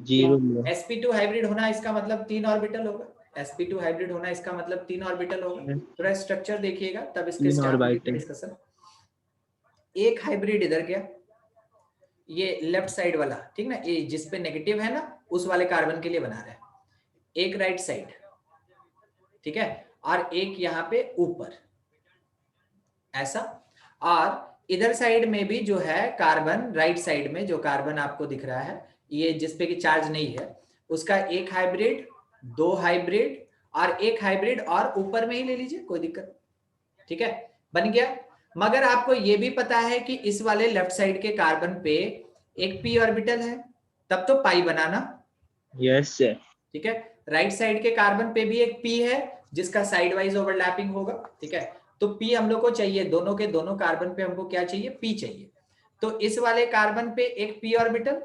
0 sp2 हाइब्रिड होना इसका मतलब 3 ऑर्बिटल होगा। sp2 हाइब्रिड होना इसका मतलब 3 ऑर्बिटल होगा। थोड़ा स्ट्रक्चर देखिएगा तब इसके स्ट्रक्चर डिस्कशन। एक हाइब्रिड इधर गया, ये लेफ्ट साइड वाला, ठीक ना, ये जिस पे नेगेटिव है ना उस वाले कार्बन के लिए बना रहा है। एक राइट साइड, ठीक है, और एक यहाँ पे ऊपर ऐसा, और इधर साइड में भी जो है कार्बन, राइट साइड में जो कार्बन आपको दिख रहा है ये जिसपे कि चार्ज नहीं है, उसका एक हाइब्रिड, 2 हाइब्रिड और एक हाइब्रिड और ऊपर में ही ले लीजिए, कोई दिक्कत। ठीक है, बन गया। मगर आपको ये भी पता है कि इस वाले लेफ्ट साइड के कार्बन पे एक p ऑर्बिटल है, तब तो पाई बनाना। Yes sir. ठीक है, राइट साइड के कार्बन पे भी एक p है जिसका साइड वाइज ओवरलैपिंग होगा। ठीक है, तो p हम लोग को चाहिए, दोनों के दोनों कार्बन पे हमको क्या चाहिए? p चाहिए। तो इस वाले कार्बन पे एक p ऑर्बिटल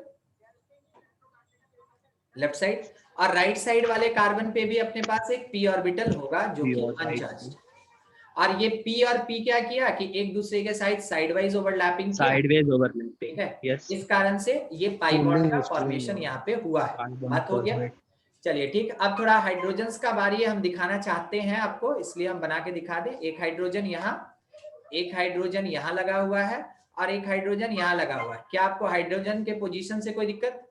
लेफ्ट साइड, और राइट साइड वाले कार्बन पे भी अपने पास एक p ऑर्बिटल होगा जो कि अनचार्ज्ड। और ये p और p क्या किया कि एक दूसरे के साथ साइडवाइज ओवरलैपिंग, साइडवेज ओवरलैपिंग है। यस। इस कारण से ये पाई बॉन्ड का फॉर्मेशन यहाँ पे हुआ है। बात हो गया? चलिए ठीक, अब थोड़ा हाइड्रोजन्स का बारी हम दिखाना चाहते हैं आपको, इसलिए हम बना के दिखा दें। एक हाइड्रोजन यहाँ, एक हाइड्रोजन यहाँ लगा हुआ है और एक हाइड्रोजन यहाँ लगा हुआ है। क्या आपको हाइड्रोजन के पोजीशन से कोई दिक्कत?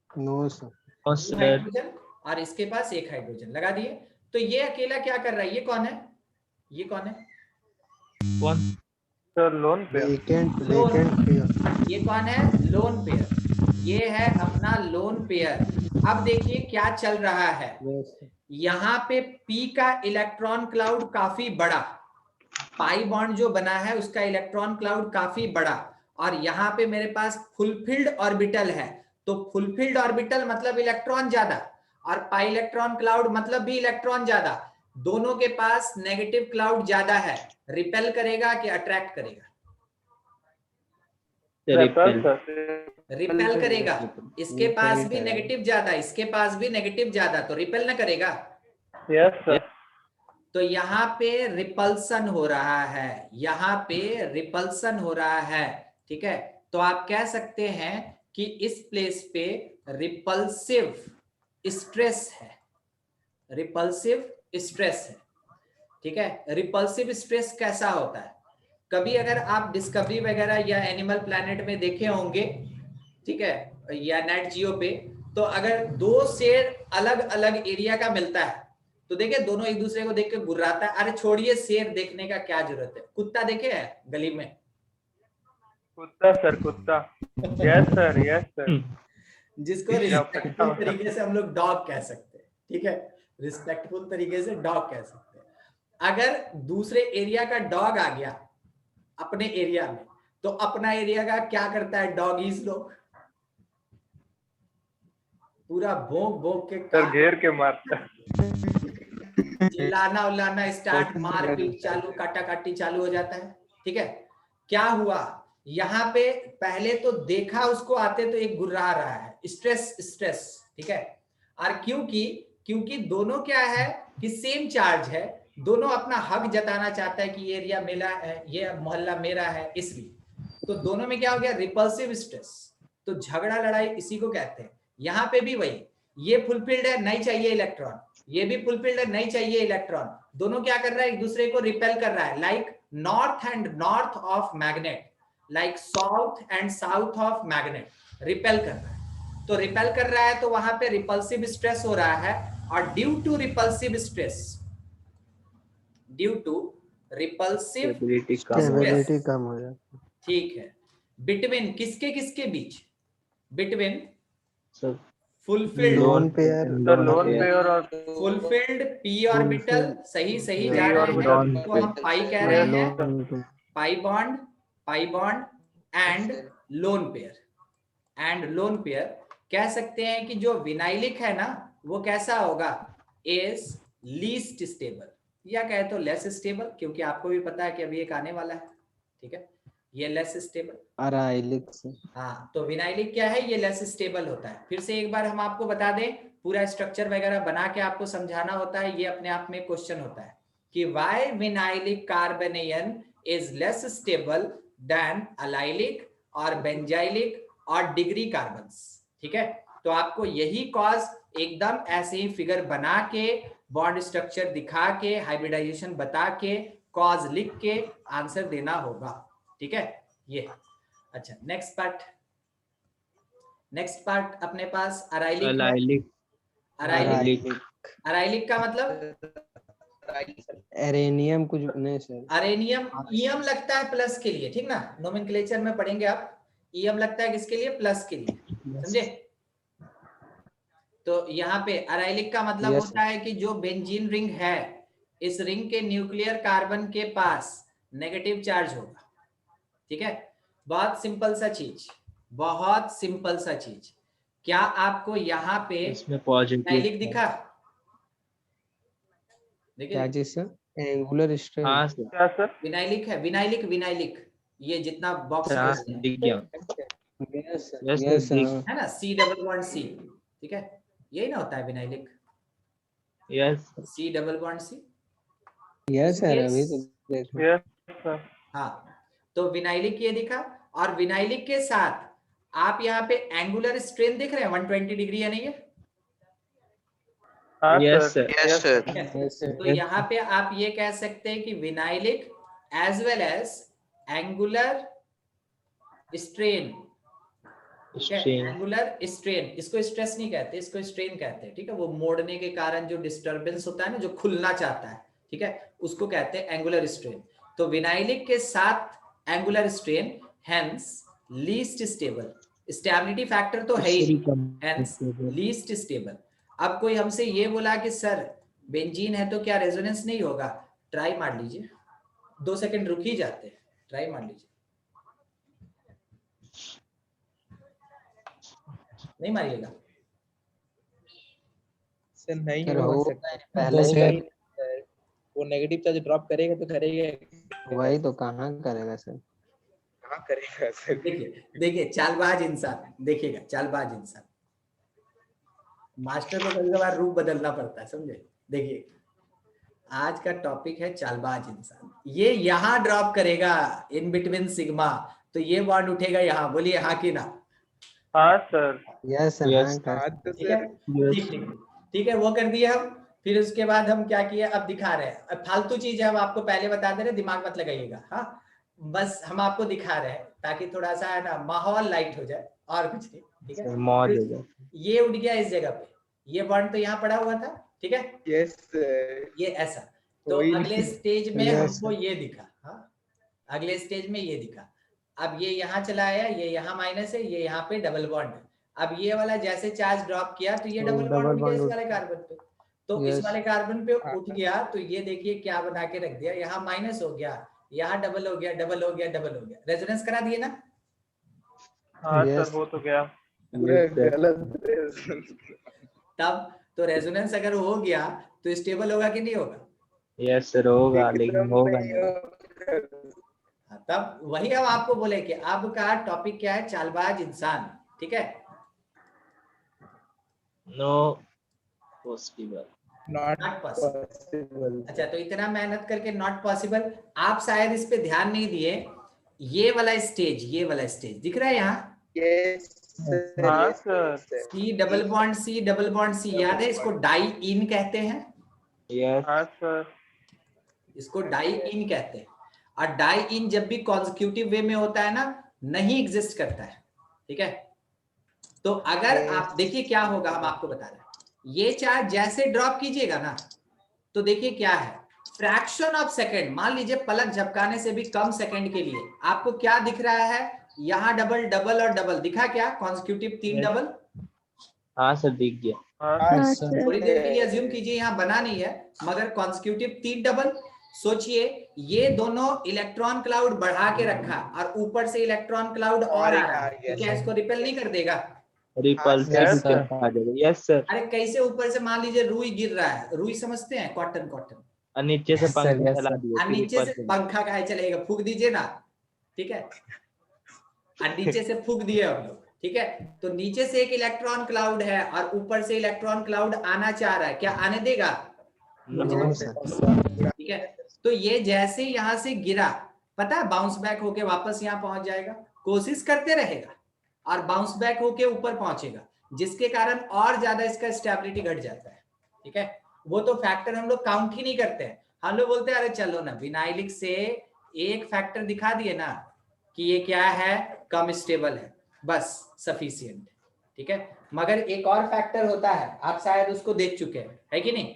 No sir. हाइड्रोजन और इसके पास एक हाइड्रोजन लगा दिए। तो ये अकेला क्या कर रहा है? ये कौन है? ये कौन है? कौन? सर लोन पे ये कौन है? Lone pair. ये है अपना लोन पेयर। अब देखिए क्या चल रहा है, यहाँ पे P का इलेक्ट्रॉन क्लाउड काफी बड़ा, पाई बॉन्ड जो बना है उसका इलेक्ट्रॉन क्लाउड काफी बड़ा, और यहाँ पे मेरे पास फुलफिल्ड ऑर्बिटल है। तो फुलफिल्ड ऑर्बिटल मतलब इलेक्ट्रॉन ज्यादा, और पाई इलेक्ट्रॉन क्लाउड मतलब भी इलेक्ट्रॉन ज्यादा। दोनों के पास नेगेटिव क्लाउड ज्यादा है, रिपेल करेगा कि अट्रैक्ट करेगा? रिपेल करेगा। इसके पास भी नेगेटिव ज्यादा, इसके पास भी नेगेटिव ज्यादा, तो रिपेल ना करेगा? Yes sir. तो यहाँ पे रिपल्सन हो रहा है, यहाँ पे रिपल्सन हो रहा है, ठीक है। तो आप कह सकते हैं कि इस प्लेस पे रिपल्सिव स्ट्रेस है, रिपल्सिव स्ट्रेस है, ठीक है। रिपल्सिव स्ट्रेस कैसा होता है? कभी अगर आप डिस्कवरी वगैरह या एनिमल प्लैनेट में देखे होंगे, ठीक है, या नेट जियो पे, तो अगर दो शेर अलग अलग एरिया का मिलता है तो देखिए दोनों एक दूसरे को देख के गुर्राता है। अरे छोड़िए शेर देखने का क्या जरूरत है, कुत्ता देखे है गली में? कुत्ता सर, कुत्ता। Yes sir, yes sir. जिसको रिस्पेक्टफुल तरीके से हम लोग डॉग कह सकते हैं, ठीक है, रिस्पेक्टफुल तरीके से डॉग कह सकते हैं। अगर दूसरे एरिया का डॉग आ गया अपने एरिया में, तो अपना एरिया का क्या करता है डॉगीज लोग? पूरा भौंक भौंक के सर घेर के मारता है, चिल्लाना उल्लाना स्टार्ट, मारपीट चालू, काटा काटी चालू हो जाता है, ठीक है। क्या हुआ यहाँ पे? पहले तो देखा उसको आते तो एक गुर्रा रहा है, स्ट्रेस स्ट्रेस, ठीक है। और क्योंकि दोनों क्या है कि सेम चार्ज है, दोनों अपना हक जताना चाहता है कि ये एरिया मेरा है, ये मोहल्ला मेरा है, इसलिए तो दोनों में क्या हो गया? Repulsive stress. तो झगड़ा लड़ाई इसी को कहते हैं। यहाँ पे भी वही, ये फुलफिल्ड है, नहीं चाहिए इलेक्ट्रॉन, ये भी फुलफिल्ड है, नहीं चाहिए इलेक्ट्रॉन, दोनों क्या कर रहा है? एक दूसरे को रिपेल कर रहा है, like north and north of magnet, like south and south of magnet, repel कर रहा है। तो रिपेल कर रहा है तो वहां पे रिपल्सिव स्ट्रेस हो रहा है, और due to repulsive stress, due to repulsive stability कम हो जाती है। ठीक है, बिटवीन किसके बीच? Between sir fulfilled lone pair और फुलफिल्ड पी ऑर्बिटल, सही जा रहे हैं, तो हम पाई कह रहे हैं, pi bond and lone pair कह सकते हैं कि जो विनाइलिक है ना वो कैसा होगा? इज लीस्ट स्टेबल, या कहे तो लेस स्टेबल, क्योंकि आपको भी पता है कि अभी एक आने वाला है, ठीक है, ये लेस स्टेबल। अराइलिक से हाँ, तो विनाइलिक क्या है? ये लेस स्टेबल होता है। फिर से एक बार हम आपको बता दें, पूरा स्ट्रक्चर वगैरह बना के आपको समझाना होता है, ये अपने आप में क्वेश्चन होता है कि why vinylic carbanion is less stable than allylic और बेंजाइलिक और डिग्री कार्बन्स, ठीक है। तो आपको यही कॉज एकदम ऐसे ही फिगर बना के, बॉन्ड स्ट्रक्चर दिखा के, हाइब्रिडाइजेशन बता के, कॉज लिख के आंसर देना होगा, ठीक है। ये अच्छा, नेक्स्ट पार्ट अपने पास अराइलिक का मतलब एरेनियम कुछ नहीं सर, अरेनियम ईएम लगता है प्लस के लिए, ठीक ना, नोमेनक्लेचर में पढ़ेंगे आप, ईएम लगता है किसके लिए? प्लस के लिए, समझे। तो यहाँ पे अराइलिक का मतलब होता है कि जो बेंजीन रिंग है, इस रिंग के न्यूक्लियर कार्बन के पास नेगेटिव चार्ज होगा, ठीक है। बहुत सिंपल सा चीज। क्या आपको यहाँ पे विनाइलिक दिखा? क्या चीज सर? Angular strain. हाँ क्या सर? विनाइलिक है, विनाइलिक, ये जितना बॉक्स दिख गया, यस है ना, C++C, ठीक है, यही ना होता है vinylic, yes C++C। Yes sir, अभी तो देखो। Yes sir. हाँ, तो विनाइलिक ये दिखा, और विनाइलिक के साथ आप यहाँ पे एंगुलर स्ट्रेन देख रहे हैं 120 डिग्री, है नहीं है? यस सर, तो यहाँ पे आप ये कह सकते हैं कि vinylic as well as angular strain, angular strain, इसको स्ट्रेस नहीं कहते, इसको स्ट्रेन कहते हैं, ठीक है। वो मोड़ने के कारण जो डिस्टरबेंस होता है ना, जो खुलना चाहता है, ठीक है, उसको कहते हैं एंगुलर स्ट्रेन। तो विनाइलिक के साथ angular strain, hence least stable. Stability factor तो है ही, हेंस लीस्ट स्टेबल। अब कोई हमसे ये बोला कि सर बेंजीन है तो क्या रेजोनेंस नहीं होगा? ट्राई मार लीजिए, 2 सेकंड रुक ही जाते हैं, ट्राई मार लीजिए। नहीं मारिएगा सर नहीं सर हो होगा सकता, पहले जैसे- ही वो नेगेटिव चार्ज ड्रॉप करेगा तो करेगा, वही तो कहाँ करेगा सर। कहाँ करेगा सर? देखिए देखिए, चालबाज इंसान, देखिएगा चालबाज इंसान, मास्टर को कभी कभार रूप बदलना पड़ता है, समझे? देखिए आज का टॉपिक है चालबाज इंसान। ये यहाँ ड्रॉप करेगा इन बिटवीन सिग्मा, तो ये बॉन्ड उठेगा यहाँ। बोलिए हाँ कि ना? हाँ सर। Yes sir, Yes. हाँ कर हाँ तो ठीक है, सर ठीक ठीक ठीक है, वो कर दिए हम। फिर उसके बाद हम क्या किए, अब दिखा रहे हैं। अब फालतू चीज है, हम आपको पहले बता दे रहे, दिमाग मत लगाइएगा। हाँ, बस हम आपको दिखा रहे हैं ताकि थोड़ा सा है ना माहौल लाइट हो जाए, और कुछ नहीं। ठीक है, सर मौज हो जाए। ये उठ गया इस जगह पे, ये बॉन्ड तो यहाँ पड़ा हुआ था। ठीक है, यस सर, ये ऐसा। तो कोई अगले नहीं। स्टेज में Yes, हमको ये दिखा। हाँ, अगले स्टेज में ये दिखा। अब ये यहाँ चला आया, ये यहाँ माइनस है, ये यहाँ पे डबल बॉन्ड है। अब ये वाला जैसे चार्ज ड्रॉप किया तो ये वो डबल double बॉन्ड उठ गया bond इस उठ- वाले कार्बन पे। तो इस Yes. वाले कार्बन पे उठ गया, तो ये देखिए क्या बना के रख दिया, यहाँ माइनस हो गया, यहाँ डबल हो गया, डबल हो गया, डबल हो गया। रेजोनेंस करा दिए ना? हाँ Yes. सर, हो तो गया। पूरा Yes, sir. गलत। तब तो रेजोनेंस अगर हो गया तो स्टेबल होगा कि नहीं होगा? यस सर होगा, लेकिन होगा नहीं। हाँ, तब वही हम आपको बोले कि अब का टॉपिक क्या है, चालबाज इंसान। ठीक है, no possible. Not Not possible. Possible. अच्छा, तो इतना मेहनत करके नॉट पॉसिबल। आप शायद इस पे ध्यान नहीं दिए, ये वाला स्टेज, ये वाला स्टेज दिख रहा है यहाँ, यस हाँ sir. C double bond C double bond C, याद है? इसको डाई इन कहते हैं, यस हाँ सर। इसको डाई इन कहते हैं। और डाई इन जब भी कॉन्जिक्यूटिव वे में होता है ना, नहीं एग्जिस्ट करता है। ठीक है, तो अगर आप देखिए क्या होगा, हम आपको बता रहे हैं। ये चार्ज जैसे ड्रॉप कीजिएगा ना, तो देखिए क्या है, फ्रैक्शन ऑफ सेकंड, मान लीजिए पलक झपकाने से भी कम सेकंड के लिए आपको क्या दिख रहा है, यहाँ डबल डबल और डबल दिखा क्या, कॉन्जिक्यूटिव 3 डबल। हाँ सर दिख गया। हाँ हाँ सर। सर। थोड़ी देर के लिए अज्यूम कीजिए यहाँ बना नहीं है, मगर कॉन्जिक्यूटिव 3 डबल। सोचिए ये दोनों इलेक्ट्रॉन क्लाउड बढ़ा के रखा और ऊपर से इलेक्ट्रॉन क्लाउड और आ रहा है, तो क्या इसको रिपेल नहीं कर देगा? Ripples Yes, sir. आ जाएगा। Yes sir. अरे कैसे ऊपर से मान लीजिए रुई गिर रहा है, रुई समझते हैं, कॉटन कॉटन, और नीचे से Yes, sir, पंखा yes, चला sir. दिए और फिर नीचे ऊपर से से। पंखा काहे चलेगा, फूक दीजिए ना। ठीक है, और नीचे से फूक दिए हम लोग। ठीक है, तो नीचे से एक इलेक्ट्रॉन क्लाउड है और ऊपर से इलेक्ट्रॉन क्लाउड आना चाह रहा है, क्या आने देगा? No, sir. ठीक है, तो ये जैसे यहाँ से गिरा, पता है बाउंस बैक होके वापस यहाँ पहुंच जाएगा, कोशिश करते रहेगा और बाउंस बैक होके ऊपर पहुंचेगा, जिसके कारण और ज्यादा इसका स्टेबिलिटी घट जाता है। ठीक है, वो तो फैक्टर हम लोग काउंट ही नहीं करते हैं। हम लोग बोलते हैं अरे चलो ना, विनाइलिक से एक फैक्टर दिखा दिए ना कि ये क्या है, कम स्टेबल है, बस सफिशिएंट। ठीक है, मगर एक और फैक्टर होता है, आप शायद उसको देख चुके हैं, है कि नहीं?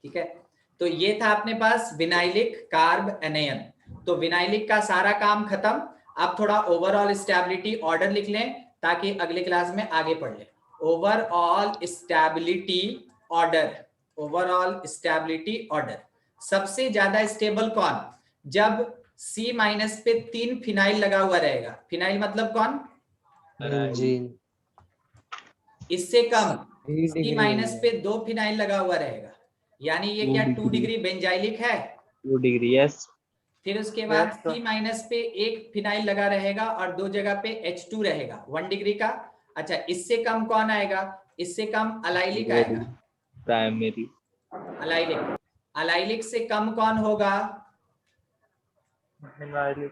ठीक है, तो ये था अपने पास विनाइलिक कार्ब एनायन। तो विनाइलिक का सारा काम खत्म। अब थोड़ा ओवरऑल स्टेबिलिटी ऑर्डर लिख लें ताकि अगले क्लास में आगे पढ़ लें। Overall stability order, overall stability order. सबसे ज्यादा स्टेबल कौन? जब C- पे 3 फिनाइल लगा हुआ रहेगा। फिनाइल मतलब कौन? Benzene. इससे कम 3 C- degree पे 2 फिनाइल लगा हुआ रहेगा, यानी ये 2 क्या 2 डिग्री। डिग्री बेंजाइलिक है। 2 डिग्री। यस। फिर उसके बाद Yes, sir. C- पे एक फिनाइल लगा रहेगा और 2 जगह पे H2 रहेगा 1 डिग्री का। अच्छा, इससे कम कौन आएगा? इससे कम अलाइलिक आएगा। प्राइमरी। अलाइलिक, अलाइलिक से कम कौन होगा? विनाइलिक।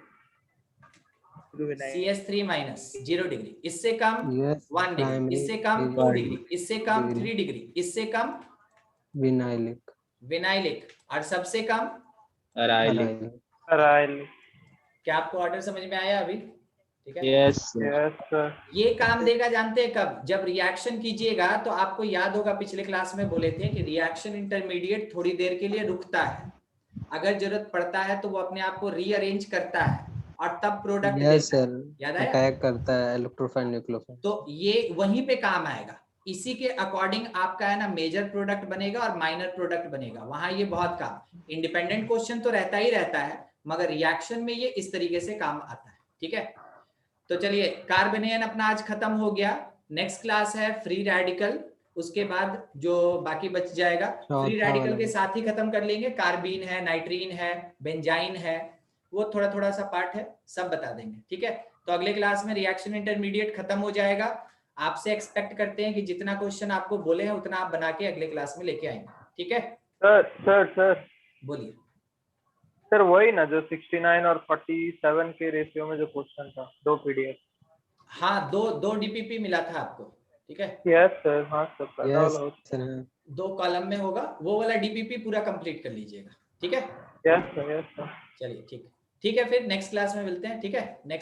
CH3- 0 degree. इससे कम Yes, 1 डिग्री, primary इससे कम is 2 डिग्री, इससे कम degree. 3 डिग्री, इससे कम Vinylic. विनाइलिक, और सबसे कम। अराइलिक। Arylic. अराइलिक। क्या आपको ऑर्डर समझ में आया अभी? ठीक है, यस। Yes sir. ये काम देगा जानते हैं कब? जब रिएक्शन कीजिएगा तो आपको याद होगा पिछले क्लास में बोले थे कि रिएक्शन इंटरमीडिएट थोड़ी देर के लिए रुकता है, अगर जरूरत पड़ता है तो वो अपने आप को रीअरेंज करता है और तब प्रोडक्ट यस देता है। सर, याद आया? अटैक करता है इलेक्ट्रोफाइल न्यूक्लियोफाइल। तो ये वहीं पे काम आएगा, इसी के अकॉर्डिंग आपका है ना मेजर प्रोडक्ट बनेगा और माइनर प्रोडक्ट बनेगा, वहां ये बहुत काम। इंडिपेंडेंट क्वेश्चन तो रहता ही रहता है, मगर रिएक्शन में ये इस तरीके से काम आता है। ठीक है, तो चलिए कार्बेनियन अपना आज खत्म हो गया। नेक्स्ट क्लास है फ्री रेडिकल, उसके बाद जो बाकी बच जाएगा फ्री रेडिकल के साथ ही खत्म कर लेंगे। कार्बीन है, नाइट्रीन है, बेंजाइन है, वो थोड़ा थोड़ा सा पार्ट है, सब बता देंगे। ठीक है, तो अगले क्लास में रिएक्शन इंटरमीडिएट खत्म हो जाएगा। आपसे एक्सपेक्ट करते हैं कि जितना क्वेश्चन आपको बोले हैं उतना आप बना के अगले क्लास में लेके आएंगे। ठीक है, सर बोलिए। सर वही ना जो 69 और 47 के रेशियो में जो क्वेश्चन था, 2 पीडीएफ। हाँ, दो डीपीपी मिला था आपको। ठीक है, यस सर, हाँ सर, पता यस वाला सर, 2 कॉलम में होगा, वो वाला डीपीपी पूरा कंप्लीट कर लीजिएगा। ठीक है, यस सर, यस सर। चलिए ठीक है, ठीक है, फिर नेक्स्ट क्लास में मिलते हैं। ठीक है, नेक्स्ट